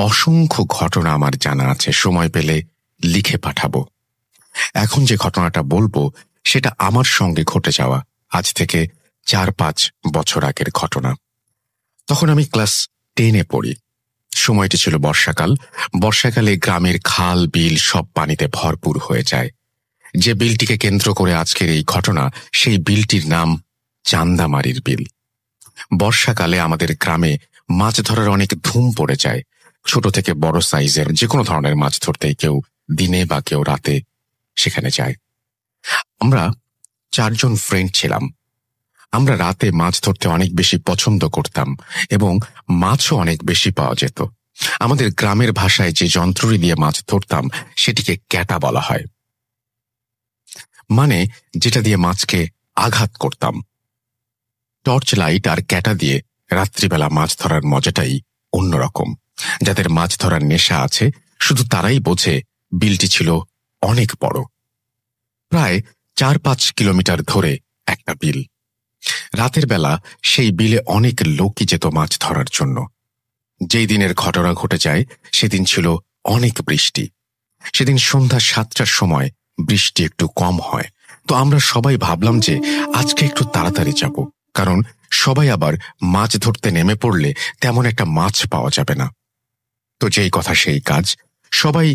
অসংখ্য ঘটনা আমার জানা আছে, সময় পেলে লিখে পাঠাবো। এখন যে ঘটনাটা বলবো সেটা আমার সঙ্গে ঘটে যাওয়া আজ থেকে 4-5 বছর আগের ঘটনা। তখন আমি ক্লাস 10-এ পড়ি। সময়টি ছিল বর্ষাকাল। বর্ষাকালে গ্রামের খাল বিল সব পানিতে ভরপুর হয়ে যায়। যে বিলটিকে কেন্দ্র করে আজকের এই ঘটনা, সেই বিলটির নাম চান্দামারির বিল। বর্ষাকালে আমাদের গ্রামে মাছ ধরার অনেক ধুম পড়ে যায়। ছোট থেকে বড় সাইজের যে কোনো ধরনের মাছ ধরতেই কেউ দিনে বা কেউ রাতে সেখানে যায়। আমরা 4 জন ফ্রেন্ড ছিলাম। আমরা রাতে মাছ ধরতে অনেক বেশি পছন্দ করতাম এবং মাছও অনেক বেশি পাওয়া যেত। আমাদের গ্রামের ভাষায় যে যন্ত্রটি দিয়ে মাছ ধরতাম সেটিকে ক্যাটা বলা হয়, মানে যেটা দিয়ে মাছকে আঘাত করতাম। টর্চ লাইট আর ক্যাটা দিয়ে রাত্রিবেলা মাছ ধরার মজাটাই অন্যরকম। যাদের মাছ ধরার নেশা আছে শুধু তারাই বোঝে বিলটি ছিল অনেক বড়, প্রায় 4-5 কিলোমিটার ধরে একটা বিল। রাতের বেলা সেই বিলে অনেক লোকই যেত মাছ ধরার জন্য। যেই দিনের ঘটনা ঘটে যায় সেদিন ছিল অনেক বৃষ্টি। সেদিন সন্ধ্যা 7টার সময় বৃষ্টি একটু কম হয়, তো আমরা সবাই ভাবলাম যে আজকে একটু তাড়াতাড়ি যাব, কারণ সবাই আবার মাছ ধরতে নেমে পড়লে তেমন একটা মাছ পাওয়া যাবে না। তো যেই কথা সেই কাজ, সবাই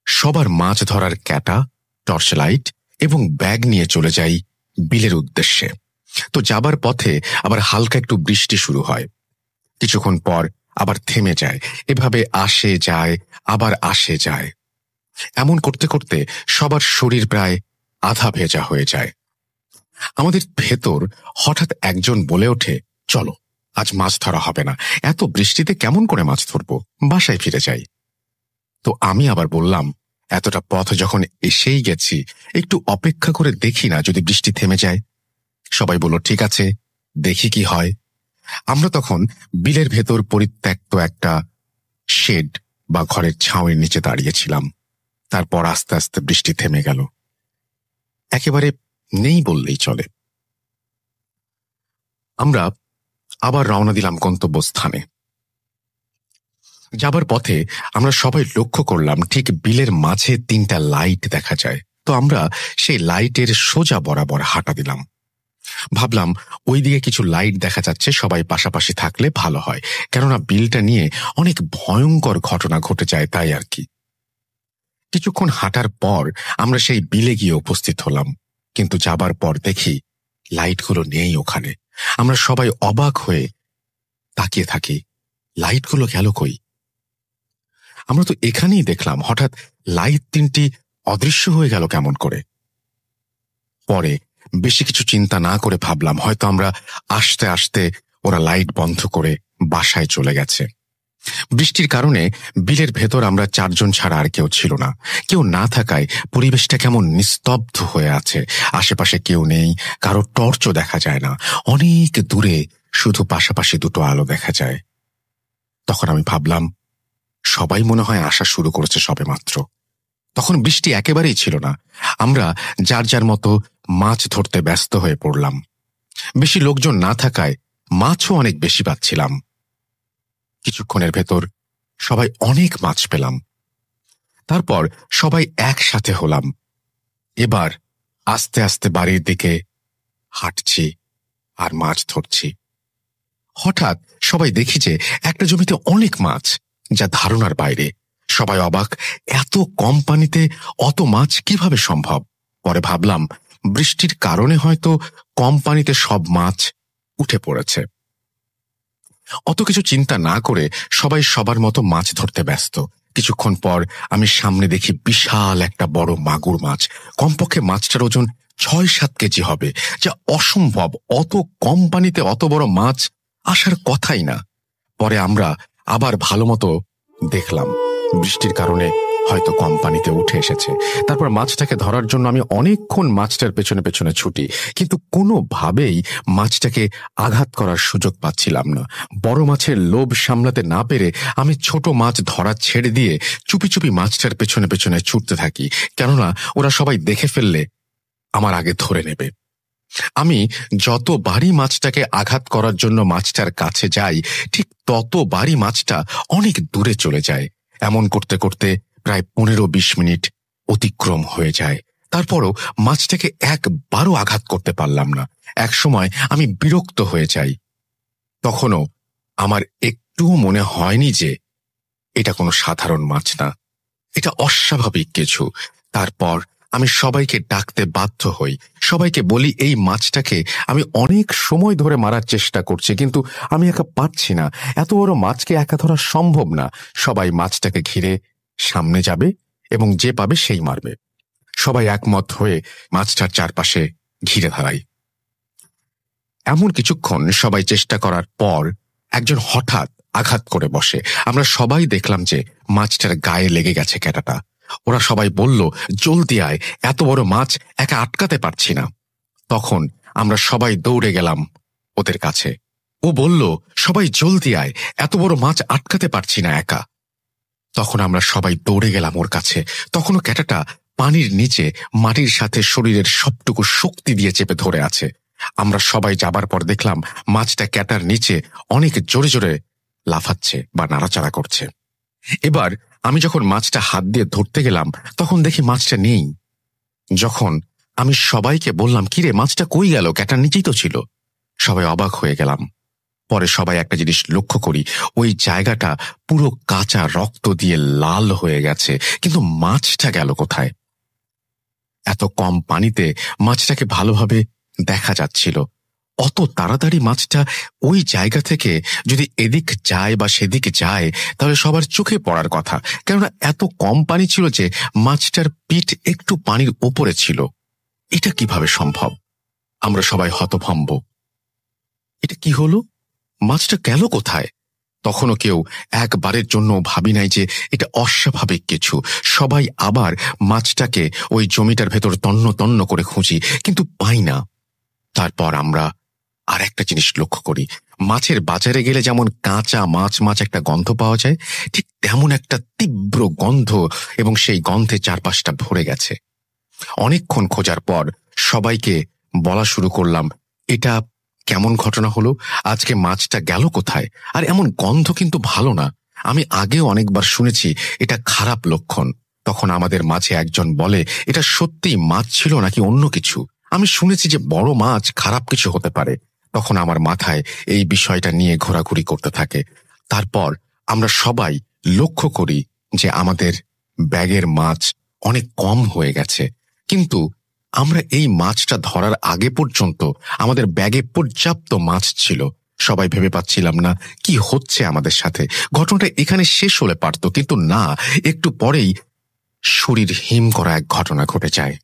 সবার মাছ ধরার ক্যাটা, টর্চ লাইট এবং ব্যাগ নিয়ে চলে যাই বিলের উদ্দেশ্যে। তো যাবার পথে আবার হালকা একটু বৃষ্টি শুরু হয়, কিছুক্ষণ পর আবার থেমে যায়। এভাবে আসে যায়, আবার আসে যায়। এমন করতে করতে সবার শরীর প্রায় আধা ভেজা হয়ে যায়। আমাদের ভেতর হঠাৎ একজন বলে ওঠে, চলো আজ মাছ ধরা হবে না, এত বৃষ্টিতে কেমন করে মাছ ধরবো, বাসায় ফিরে যাই। তো আমি আবার বললাম, এতটা পথ যখন এসেই গেছি একটু অপেক্ষা করে দেখি না যদি বৃষ্টি থেমে যায়। সবাই বলল ঠিক আছে, দেখি কি হয়। আমরা তখন বিলের ভেতর পরিত্যক্ত একটা শেড বা ঘরের ছাউনির নিচে দাঁড়িয়েছিলাম। তারপর আস্তে আস্তে বৃষ্টি থেমে গেল, একেবারে নেই বললেই চলে। আমরা আবার রওনা দিলাম গন্তব্যস্থানে। যাবার পথে আমরা সবাই লক্ষ্য করলাম ঠিক বিলের মাঝে 3টা লাইট দেখা যায়। তো আমরা সেই লাইটের সোজা বরাবর হাঁটা দিলাম। ভাবলাম ওইদিকে কিছু লাইট দেখা যাচ্ছে, সবাই পাশাপাশি থাকলে ভালো হয়, কেননা বিলটা নিয়ে অনেক ভয়ঙ্কর ঘটনা ঘটে যায়, তাই আর কি। কিছুক্ষণ হাঁটার পর আমরা সেই বিলে গিয়ে উপস্থিত হলাম, কিন্তু যাবার পর দেখি লাইটগুলো নেই ওখানে। আমরা সবাই অবাক হয়ে তাকিয়ে থাকি, লাইটগুলো গেল কই? আমরা তো এখানেই দেখলাম, হঠাৎ লাইট 3টি অদৃশ্য হয়ে গেল কেমন করে? পরে বেশি কিছু চিন্তা না করে ভাবলাম হয়তো আমরা আসতে আসতে ওরা লাইট বন্ধ করে বাসায় চলে গেছে। বৃষ্টির কারণে বিলের ভেতর আমরা 4 জন ছাড়া আর কেউ ছিল না। কেউ না থাকায় পরিবেশটা কেমন নিস্তব্ধ হয়ে আছে। আশেপাশে কেউ নেই, কারো টর্চও দেখা যায় না। অনেক দূরে শুধু পাশাপাশি দুটো আলো দেখা যায়। তখন আমি ভাবলাম, সবাই মনে হয় আসা শুরু করেছে সবেমাত্র। তখন বৃষ্টি একেবারেই ছিল না। আমরা যার যার মতো মাছ ধরতে ব্যস্ত হয়ে পড়লাম। বেশি লোকজন না থাকায় মাছও অনেক বেশি পাচ্ছিলাম। কিছুক্ষণের ভেতর সবাই অনেক মাছ পেলাম। তারপর সবাই একসাথে হলাম। এবার আস্তে আস্তে বাড়ির দিকে হাঁটছি আর মাছ ধরছি। হঠাৎ সবাই দেখি যে একটা জমিতে অনেক মাছ, যা ধারণার বাইরে। সবাই অবাক, এত কম পানিতে অত মাছ কিভাবে সম্ভব? পরে ভাবলাম, বৃষ্টির কারণে হয়তো কম পানিতে সব মাছ উঠে পড়েছে। অত কিছু চিন্তা না করে সবাই সবার মতো মাছ ধরতে ব্যস্ত। কিছুক্ষণ পর আমি সামনে দেখি বিশাল একটা বড় মাগুর মাছ। কমপক্ষে মাছটার ওজন 6-7 কেজি হবে, যা অসম্ভব। অত কম পানিতে অত বড় মাছ আসার কথাই না। পরে আমরা আবার ভালো মতো দেখলাম, বৃষ্টির কারণে হয়তো কম পানিতে উঠে এসেছে। তারপর মাছটাকে ধরার জন্য আমি অনেকক্ষণ মাছটার পেছনে পেছনে ছুটি, কিন্তু কোনোভাবেই মাছটাকে আঘাত করার সুযোগ পাচ্ছিলাম না। বড় মাছের লোভ সামলাতে না পেরে আমি ছোট মাছ ধরা ছেড়ে দিয়ে চুপি চুপি মাছটার পেছনে পেছনে ছুটতে থাকি, কেননা ওরা সবাই দেখে ফেললে আমার আগে ধরে নেবে। আমি যতবারই মাছটাকে আঘাত করার জন্য মাছটার কাছে যাই, ঠিক ততবারই মাছটা অনেক দূরে চলে যায়। এমন করতে করতে প্রায় 15-20 মিনিট অতিক্রম হয়ে যায়। তারপরও মাছটাকে একবারও আঘাত করতে পারলাম না। একসময় আমি বিরক্ত হয়ে যাই। তখনও আমার একটুও মনে হয়নি যে এটা কোনো সাধারণ মাছ না, এটা অস্বাভাবিক কিছু। তারপর আমি সবাইকে ডাকতে বাধ্য হই। সবাইকে বলি, এই মাছটাকে আমি অনেক সময় ধরে মারার চেষ্টা করছি, কিন্তু আমি একা পারছি না। এত বড় মাছকে একা ধরা সম্ভব না। সবাই মাছটাকে ঘিরে সামনে যাবে এবং যে পাবে সেই মারবে। সবাই একমত হয়ে মাছটার চারপাশে ঘিরে দাঁড়াই। এমন কিছুক্ষণ সবাই চেষ্টা করার পর একজন হঠাৎ আঘাত করে বসে। আমরা সবাই দেখলাম যে মাছটার গায়ে লেগে গেছে ক্যাটাটা। ওরা সবাই বলল, জলদি আয়, এত বড় মাছ একা আটকাতে পারছি না। তখন আমরা সবাই দৌড়ে গেলাম ওদের কাছে। ও বলল, সবাই জলদি আয়, এত বড় মাছ আটকাতে পারছি না একা। তখন আমরা সবাই দৌড়ে গেলাম ওর কাছে। তখনও ক্যাটাটা পানির নিচে মাটির সাথে শরীরের সবটুকু শক্তি দিয়ে চেপে ধরে আছে। আমরা সবাই যাবার পর দেখলাম মাছটা ক্যাটার নিচে অনেক জোরে জোরে লাফাচ্ছে বা নাড়াচাড়া করছে। এবার আমি যখন মাছটা হাত দিয়ে ধরতে গেলাম, তখন দেখি মাছটা নেই। যখন আমি সবাইকে বললাম, কিরে মাছটা কই গেল, ক্যাটার নিচেই তো ছিল। সবাই অবাক হয়ে গেলাম। পরে সবাই একটা জিনিস লক্ষ্য করি, ওই জায়গাটা পুরো কাঁচা রক্ত দিয়ে লাল হয়ে গেছে, কিন্তু মাছটা গেল কোথায়? এত কম পানিতে মাছটাকে ভালোভাবে দেখা যাচ্ছিল। অত তাড়াতাড়ি মাছটা ওই জায়গা থেকে যদি এদিক যায় বা সেদিক যায়, তাহলে সবার চোখে পড়ার কথা, কেননা এত কম পানি ছিল যে মাছটার পিঠ একটু পানির ওপরে ছিল। এটা কিভাবে সম্ভব? আমরা সবাই হতভম্ব। এটা কি হলো? মাছটা গেল কোথায়? তখনও কেউ একবারের জন্য ভাবি নাই যে এটা অস্বাভাবিক কিছু। সবাই আবার মাছটাকে ওই জমিটার ভেতর তন্ন তন্ন করে খুঁজি, কিন্তু পাই না। তারপর আমরা আর একটা জিনিস লক্ষ্য করি, মাছের বাজারে গেলে যেমন কাঁচা মাছ মাছ একটা গন্ধ পাওয়া যায়, ঠিক তেমন একটা তীব্র গন্ধ, এবং সেই গন্ধে চারপাশটা ভরে গেছে। অনেকক্ষণ খোঁজার পর সবাইকে বলা শুরু করলাম, এটা কেমন ঘটনা হলো? আজকে মাছটা গেল কোথায়? আর এমন গন্ধ কিন্তু ভালো না। আমি আগেও অনেকবার শুনেছি এটা খারাপ লক্ষণ। তখন আমাদের মাঝে একজন বলে, এটা সত্যিই মাছ ছিল নাকি অন্য কিছু? আমি শুনেছি যে বড় মাছ খারাপ কিছু হতে পারে। তখন আমার মাথায় এই বিষয়টা নিয়ে ঘোরাঘুরি করতে থাকে। তারপর আমরা সবাই লক্ষ্য করি যে আমাদের ব্যাগের মাছ অনেক কম হয়ে গেছে, কিন্তু আমরা এই মাছটা ধরার আগে পর্যন্ত আমাদের ব্যাগে পর্যাপ্ত মাছ ছিল। সবাই ভেবে পাচ্ছিলাম না কি হচ্ছে আমাদের সাথে। ঘটনাটা এখানে শেষ হলে পারত, কিন্তু না, একটু পরেই শরীর হিম করা এক ঘটনা ঘটে যায়।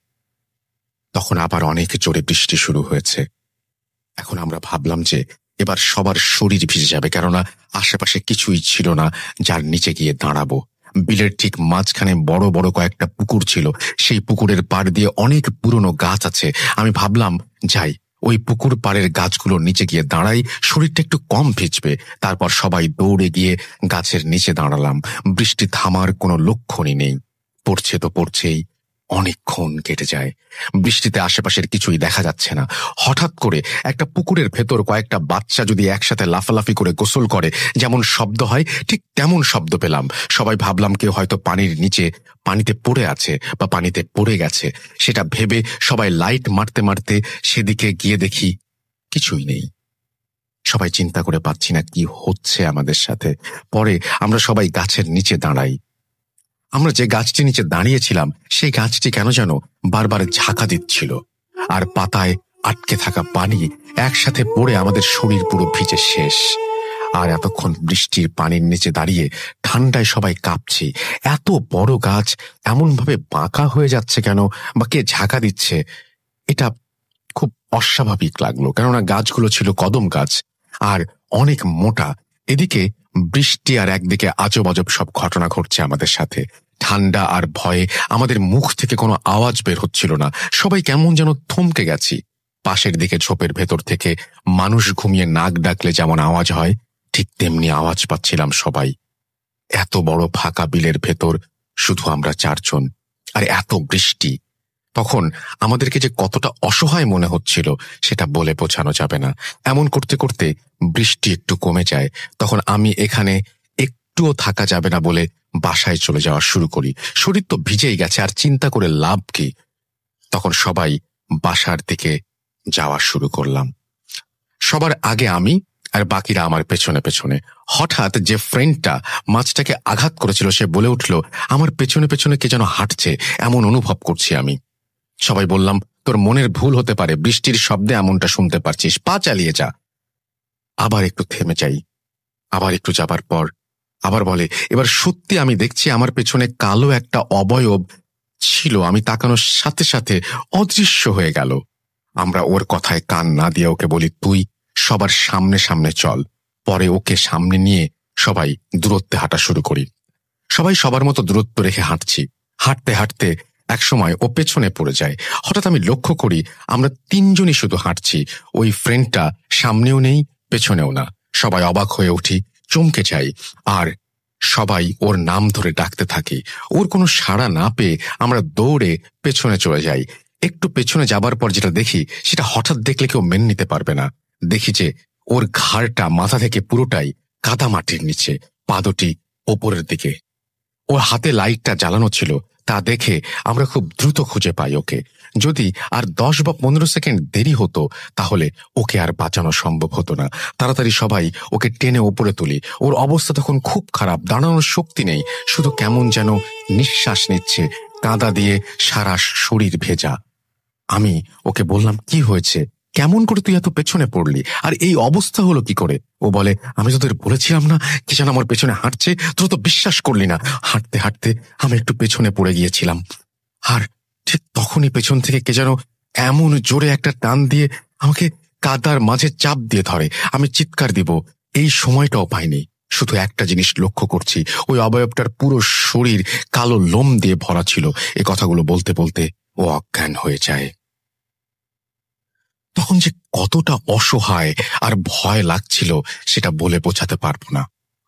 তখন আবার অনেক জোরে বৃষ্টি শুরু হয়েছে। এখন আমরা ভাবলাম যে এবার সবার শরীর ভিজে যাবে, কেননা আশেপাশে কিছুই ছিল না যার নিচে গিয়ে দাঁড়াবো। বিলের ঠিক মাঝখানে বড় বড় কয়েকটা পুকুর ছিল। সেই পুকুরের পাড় দিয়ে অনেক পুরনো গাছ আছে। আমি ভাবলাম যাই, ওই পুকুর পাড়ের গাছগুলোর নিচে গিয়ে দাঁড়াই, শরীরটা একটু কম ভিজবে। তারপর সবাই দৌড়ে গিয়ে গাছের নিচে দাঁড়ালাম। বৃষ্টি থামার কোনো লক্ষণই নেই, পড়ছে তো পড়ছেই। অনেকক্ষণ কেটে যায়, বৃষ্টিতে আশেপাশের কিছুই দেখা যাচ্ছে না। হঠাৎ করে একটা পুকুরের ভেতর কয়েকটা বাচ্চা যদি একসাথে লাফালাফি করে গোসল করে যেমন শব্দ হয়, ঠিক তেমন শব্দ পেলাম। সবাই ভাবলাম কেউ হয়তো পানির নিচে পানিতে পড়ে আছে বা পানিতে পড়ে গেছে। সেটা ভেবে সবাই লাইট মারতে মারতে সেদিকে গিয়ে দেখি কিছুই নেই। সবাই চিন্তা করে পাচ্ছি না কি হচ্ছে আমাদের সাথে। পরে আমরা সবাই গাছের নিচে দাঁড়াই। আমরা যে গাছটির নিচে দাঁড়িয়েছিলাম সেই গাছটি কেন যেন বারবার ঝাঁকা দিচ্ছিল, আর পাতায় আটকে থাকা পানি একসাথে পড়ে আমাদের শরীর পুরো ভিজে শেষ। আর এতক্ষণ বৃষ্টির পানির নিচে দাঁড়িয়ে ঠান্ডায় সবাই কাঁপছি। এত বড় গাছ এমনভাবে বাঁকা হয়ে যাচ্ছে কেন, বা কে ঝাঁকা দিচ্ছে, এটা খুব অস্বাভাবিক লাগলো। কেননা গাছগুলো ছিল কদম গাছ আর অনেক মোটা। এদিকে বৃষ্টি আর একদিকে আজব আজব সব ঘটনা ঘটছে আমাদের সাথে। ঠান্ডা আর ভয়ে আমাদের মুখ থেকে কোনো আওয়াজ বের হচ্ছিল না। সবাই কেমন যেন থমকে গেছি। পাশের দিকে ঝোপের ভেতর থেকে মানুষ ঘুমিয়ে নাক ডাকলে যেমন আওয়াজ হয়, ঠিক তেমনি আওয়াজ পাচ্ছিলাম সবাই। এত বড় ফাঁকা বিলের ভেতর শুধু আমরা চারজন, আর এত বৃষ্টি। তখন আমাদেরকে যে কতটা অসহায় মনে হচ্ছিল সেটা বলে বোঝানো যাবে না। এমন করতে করতে বৃষ্টি একটু কমে যায়। তখন আমি এখানে একটুও থাকা যাবে না বলে বাসায় চলে যাওয়া শুরু করি। শরীর তো ভিজেই গেছে, আর চিন্তা করে লাভ কি। তখন সবাই বাসার দিকে যাওয়া শুরু করলাম। সবার আগে আমি, আর বাকিরা আমার পেছনে পেছনে। হঠাৎ যে ফ্রেন্ডটা মাছটাকে আঘাত করেছিল সে বলে উঠল, আমার পেছনে পেছনে কে যেন হাঁটছে, এমন অনুভব করছি আমি। সবাই বললাম, তোর মনের ভুল হতে পারে, বৃষ্টির শব্দে এমনটা শুনতে পারছিস, পা চালিয়ে যা। আবার একটু থেমে যাই। আবার একটু যাবার পর আবার বলে, এবার সত্যি আমি দেখছি আমার পেছনে কালো একটা অবয়ব ছিল। আমি তাকানোর সাথে সাথে অদৃশ্য হয়ে গেল। আমরা ওর কথায় কান না দিয়ে ওকে বলি, তুই সবার সামনে সামনে চল। পরে ওকে সামনে নিয়ে সবাই দূরত্বে হাঁটা শুরু করি। সবাই সবার মতো দূরত্ব রেখে হাঁটছি। হাঁটতে হাঁটতে একসময় ও পেছনে পড়ে যায়। হঠাৎ আমি লক্ষ্য করি আমরা তিনজনই শুধু হাঁটছি, ওই ফ্রেন্ডটা সামনেও নেই পেছনেও না। সবাই অবাক হয়ে উঠি, চমকে যাই, আর সবাই ওর নাম ধরে ডাকতে থাকি। ওর কোনো সাড়া না পেয়ে আমরা দৌড়ে পেছনে চলে যাই। একটু পেছনে যাবার পর যেটা দেখি সেটা হঠাৎ দেখলে কেউ মেনে নিতে পারবে না। দেখি যে ওর ঘাড়টা মাথা থেকে পুরোটাই কাদা মাটির নিচে, পা দুটি ওপরের দিকে। ওর হাতে লাইটটা জ্বালানো ছিল, তা দেখে আমরা খুব দ্রুত খুঁজে পাই ওকে। যদি আর 10 বা 15 সেকেন্ড দেরি হতো তাহলে ওকে আর বাঁচানো সম্ভব হতো না। তাড়াতাড়ি সবাই ওকে টেনে ওপরে তুলি। ওর অবস্থা তখন খুব খারাপ, দাঁড়ানোর শক্তি নেই, শুধু কেমন যেন নিঃশ্বাস নিচ্ছে, কাদা দিয়ে সারা শরীর ভেজা। আমি ওকে বললাম, কি হয়েছে, কেমন করে তুই এত পেছনে পড়লি, আর এই অবস্থা হলো কি করে? ও বলে, আমি তোদের বলেছিলাম না কি যেন আমার পেছনে হাঁটছে, তোরা তো বিশ্বাস করলি না। হাঁটতে হাঁটতে আমি একটু পেছনে পড়ে গিয়েছিলাম, আর ঠিক তখনই পেছন থেকে কে যেন এমন জোরে একটা টান দিয়ে আমাকে কাদার মাঝে চাপ দিয়ে ধরে। আমি চিৎকার দিব, এই সময়টাও পাইনি। শুধু একটা জিনিস লক্ষ্য করছি, ওই অবয়বটার পুরো শরীর কালো লোম দিয়ে ভরা ছিল। এ কথাগুলো বলতে বলতে ও অজ্ঞান হয়ে যায়। তখন যে কতটা অসহায় আর ভয় লাগছিল সেটা বলে বোঝাতে পারবো না।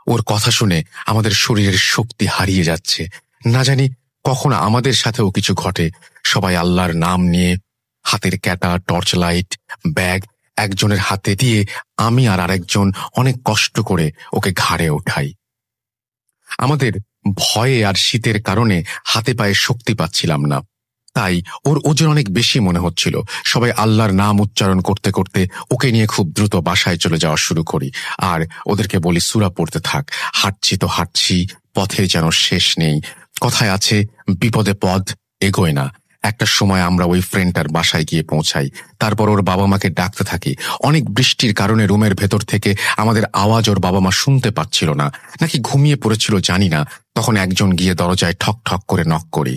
ওর কথা শুনে আমাদের শরীরের শক্তি হারিয়ে যাচ্ছে। না জানি কখন আমাদের সাথেও কিছু ঘটে। সবাই আল্লাহর নাম নিয়ে হাতের ক্যাটা, টর্চ লাইট, ব্যাগ একজনের হাতে দিয়ে আমি আর আরেকজন অনেক কষ্ট করে ওকে ঘাড়ে ওঠাই। আমাদের ভয়ে আর শীতের কারণে হাতে পায়ে শক্তি পাচ্ছিলাম না, তাই ওর ওজন অনেক বেশি মনে হচ্ছিল। সবাই আল্লাহর নাম উচ্চারণ করতে করতে ওকে নিয়ে খুব দ্রুত বাসায় চলে যাওয়া শুরু করি, আর ওদেরকে বলি সূরা পড়তে থাক। হাঁটছি তো হাঁটছি, পথের যেন শেষ নেই। কথায় আছে, বিপদে পথ এগোয় না। একটা সময় আমরা ওই ফ্রেন্ডটার বাসায় গিয়ে পৌঁছাই। তারপর ওর বাবা মাকে ডাকতে থাকি। অনেক বৃষ্টির কারণে রুমের ভেতর থেকে আমাদের আওয়াজ ওর বাবা মা শুনতে পাচ্ছিল না, নাকি ঘুমিয়ে পড়েছিল জানি না। তখন একজন গিয়ে দরজায় ঠক ঠক করে নক করি।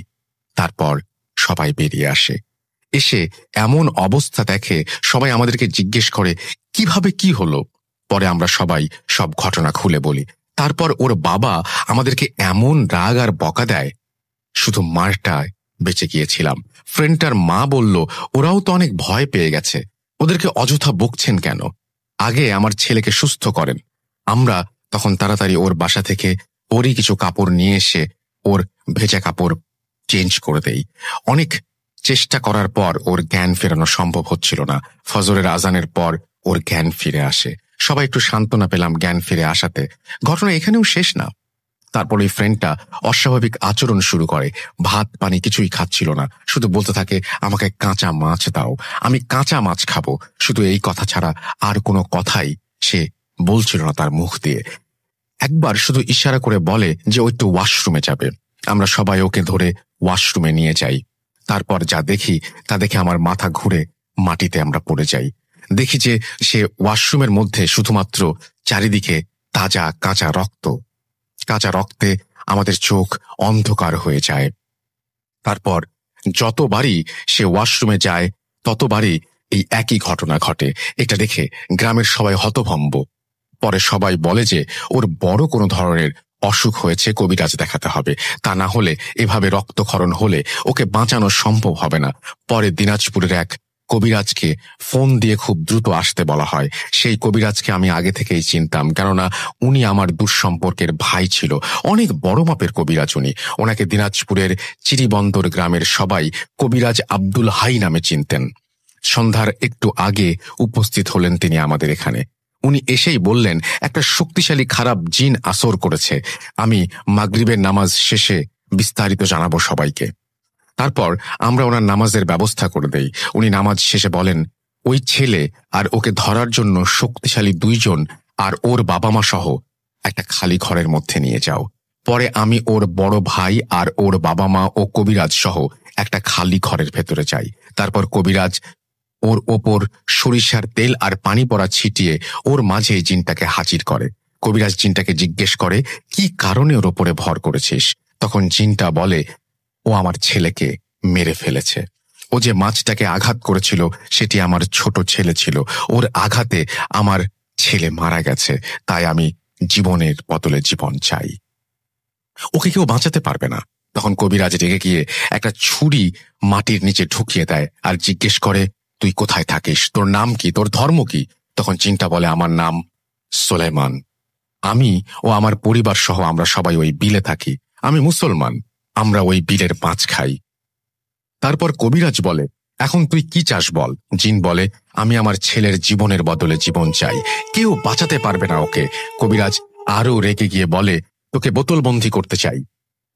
তারপর সবাই বেরিয়ে আসে। এসে এমন অবস্থা দেখে সবাই আমাদেরকে জিজ্ঞেস করে, কিভাবে কি হলো। পরে আমরা সবাই সব ঘটনা খুলে বলি। তারপর ওর বাবা আমাদেরকে এমন রাগ আর বকা দেয়, শুধু মারটায় বেঁচে গিয়েছিলাম। ফ্রেন্ডটার মা বলল, ওরাও তো অনেক ভয় পেয়ে গেছে, ওদেরকে অযথা বকছেন কেন, আগে আমার ছেলেকে সুস্থ করেন। আমরা তখন তাড়াতাড়ি ওর বাসা থেকে ওরই কিছু কাপড় নিয়ে এসে ওর ভেজা কাপড় চেঞ্জ করে দেই। অনেক চেষ্টা করার পর ওর জ্ঞান ফেরানো সম্ভব হচ্ছিল না। ফজরের আজানের পর ওর জ্ঞান ফিরে আসে। সবাই একটু সান্ত্বনা পেলাম জ্ঞান ফিরে আসাতে। ঘটনা এখানেও শেষ না। তারপর ওই ফ্রেন্ডটা অস্বাভাবিক আচরণ শুরু করে। ভাত পানি কিছুই খাচ্ছিল না, শুধু বলতে থাকে, আমাকে কাঁচা মাছ দাও, আমি কাঁচা মাছ খাবো। শুধু এই কথা ছাড়া আর কোনো কথাই সে বলছিল না তার মুখ দিয়ে। একবার শুধু ইশারা করে বলে যে ও একটু ওয়াশরুমে যাবে। আমরা সবাই ওকে ধরে ওয়াশরুমে নিয়ে যাই। তারপর যা দেখি তা দেখে আমার মাথা ঘুরে মাটিতে আমরা পড়ে যাই। দেখি যে সে ওয়াশরুমের মধ্যে শুধুমাত্র চারিদিকে তাজা কাঁচা রক্ত। কাঁচা রক্তে আমাদের চোখ অন্ধকার হয়ে যায়। তারপর যতবারই সে ওয়াশরুমে যায় ততবারই এই একই ঘটনা ঘটে। এটা দেখে গ্রামের সবাই হতভম্ব। পরে সবাই বলে যে ওর বড় কোনো ধরনের অসুখ হয়েছে, কবিরাজ দেখাতে হবে, তা না হলে এভাবে রক্তক্ষরণ হলে ওকে বাঁচানো সম্ভব হবে না। পরে দিনাজপুরের এক কবিরাজকে ফোন দিয়ে খুব দ্রুত আসতে বলা হয়। সেই কবিরাজকে আমি আগে থেকেই চিনতাম, কেননা উনি আমার দুঃসম্পর্কের ভাই ছিল। অনেক বড় মাপের কবিরাজ উনি। ওনাকে দিনাজপুরের চিরিবন্দর গ্রামের সবাই কবিরাজ আব্দুল হাই নামে চিনতেন। সন্ধ্যার একটু আগে উপস্থিত হলেন তিনি আমাদের এখানে। উনি এসেই বললেন, একটা শক্তিশালী খারাপ জিন আসর করেছে। আমি মাগরিবের নামাজ শেষে বিস্তারিত জানাবো সবাইকে। তারপর আমরা ওনার নামাজের ব্যবস্থা করে দেই। উনি নামাজ শেষে বলেন, ওই ছেলে আর ওকে ধরার জন্য শক্তিশালী 2 জন আর ওর বাবা মা সহ একটা খালি ঘরের মধ্যে নিয়ে যাও। পরে আমি ওর বড় ভাই আর ওর বাবা মা ও কবিরাজ সহ একটা খালি ঘরের ভেতরে যাই। তারপর কবিরাজ ওর ওপর সরিষার তেল আর পানি পড়া ছিটিয়ে ওর মাঝে জিনটাকে হাজির করে। কবিরাজ জিনটাকে জিজ্ঞেস করে, কি কারণে ওর ওপরে ভর করেছিস? তখন জিনটা বলে, ও আমার ছেলেকে মেরে ফেলেছে। ও যে মাছটাকে আঘাত করেছিল সেটি আমার ছোট ছেলে ছিল। ওর আঘাতে আমার ছেলে মারা গেছে, তাই আমি জীবনের বদলে জীবন চাই। ওকে কেউ বাঁচাতে পারবে না। তখন কবিরাজ রেগে গিয়ে একটা ছুরি মাটির নিচে ঢুকিয়ে দেয় আর জিজ্ঞেস করে, তুই কোথায় থাকিস, তোর নাম কি, তোর ধর্ম কি? তখন জিনটা বলে, আমার নাম সোলাইমান। আমি ও আমার পরিবার সহ আমরা সবাই ওই বিলে থাকি। আমি মুসলমান, আমরা ওই বিলের মাছ খাই। তারপর কবিরাজ বলে, এখন তুই কি চাস বল? জিন বলে, আমি আমার ছেলের জীবনের বদলে জীবন চাই, কেউ বাঁচাতে পারবে না ওকে। কবিরাজ আরো রেগে গিয়ে বলে, তোকে বোতলবন্দি করতে চাই।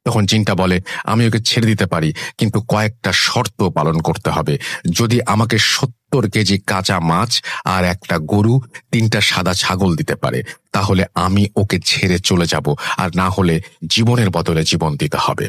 তখন জিনটা বলে, আমি ওকে ছেড়ে দিতে পারি, কিন্তু কয়েকটা শর্ত পালন করতে হবে। যদি আমাকে 70 কেজি কাঁচা মাছ আর একটা গরু, 3টা সাদা ছাগল দিতে পারে, তাহলে আমি ওকে ছেড়ে চলে যাব, আর না হলে জীবনের বদলে জীবন দিতে হবে।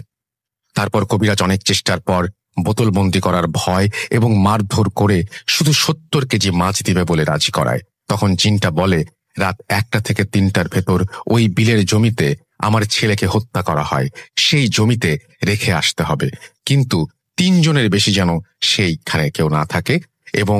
তারপর কবিরাজ অনেক চেষ্টার পর বোতলবন্দি করার ভয় এবং মারধর করে শুধু 70 কেজি মাছ দিবে বলে রাজি করায়। তখন জিনটা বলে, রাত 1টা থেকে 3টার ভেতর ওই বিলের জমিতে আমার ছেলেকে হত্যা করা হয়, সেই জমিতে রেখে আসতে হবে, কিন্তু 3 জনের বেশি যেন সেইখানে কেউ না থাকে, এবং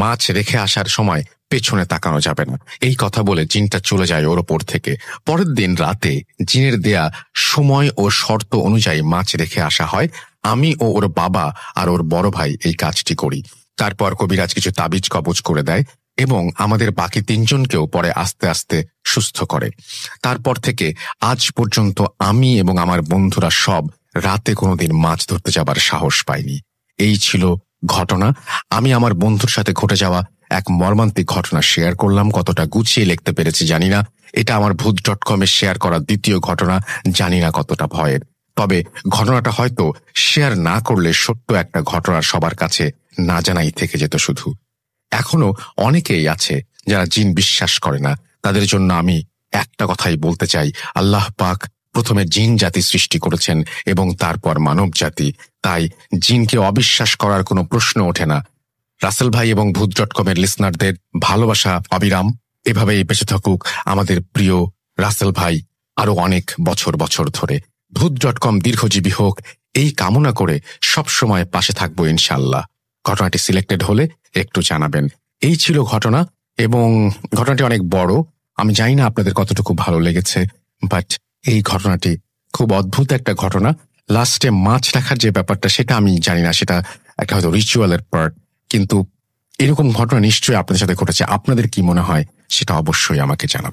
মাছ রেখে আসার সময় পেছনে তাকানো যাবে না। এই কথা বলে জিনটা চলে যায় ওর ওপর থেকে। পরের দিন রাতে জিনের দেয়া সময় ও শর্ত অনুযায়ী মাছ রেখে আসা হয়। আমি ও ওর বাবা আর ওর বড় ভাই এই কাজটি করি। তারপর কবিরাজ কিছু তাবিজ কবজ করে দেয় এবং আমাদের বাকি 3 জনকেও পরে আস্তে আস্তে সুস্থ করে। তারপর থেকে আজ পর্যন্ত আমি এবং আমার বন্ধুরা সব রাতে কোনোদিন মাছ ধরতে যাবার সাহস পাইনি। এই ছিল ঘটনা। আমি আমার বন্ধুর সাথে ঘটে যাওয়া এক মর্মান্তিক ঘটনা শেয়ার করলাম। কতটা গুছিয়ে লিখতে পেরেছি জানি না। এটা আমার ভূত.com-এ শেয়ার করা 2য় ঘটনা। জানি না কতটা ভয়ের, তবে ঘটনাটা হয়তো শেয়ার না করলে সত্য একটা ঘটনা সবার কাছে না জানাই থেকে যেত শুধু। এখনো অনেকেই আছে যারা জিন বিশ্বাস করে না। তাদের জন্য আমি একটা কথাই বলতে চাই, আল্লাহ পাক প্রথমে জিন জাতি সৃষ্টি করেছেন এবং তারপর মানব জাতি, তাই জিনকে অবিশ্বাস করার কোনো প্রশ্ন ওঠে না। রাসেল ভাই এবং ভূত.com-এর লিসনারদের ভালোবাসা অবিরাম। এভাবেই বেঁচে থাকুক আমাদের প্রিয় রাসেল ভাই আরো অনেক বছর বছর ধরে। ভূত.com দীর্ঘজীবী হোক এই কামনা করে সবসময় পাশে থাকবো ইনশাল্লাহ। ঘটনাটি সিলেক্টেড হলে একটু জানাবেন। এই ছিল ঘটনা। এবং ঘটনাটি অনেক বড়। আমি জানি না আপনাদের কতটুকু ভালো লেগেছে, বাট এই ঘটনাটি খুব অদ্ভুত একটা ঘটনা। লাস্টে মাছ রাখার যে ব্যাপারটা সেটা আমি জানি না, সেটা একটা হয়তো রিচুয়ালের পার্ট, কিন্তু এরকম ঘটনা নিশ্চয়ই আপনাদের সাথে ঘটেছে। আপনাদের কি মনে হয় সেটা অবশ্যই আমাকে জানাবেন।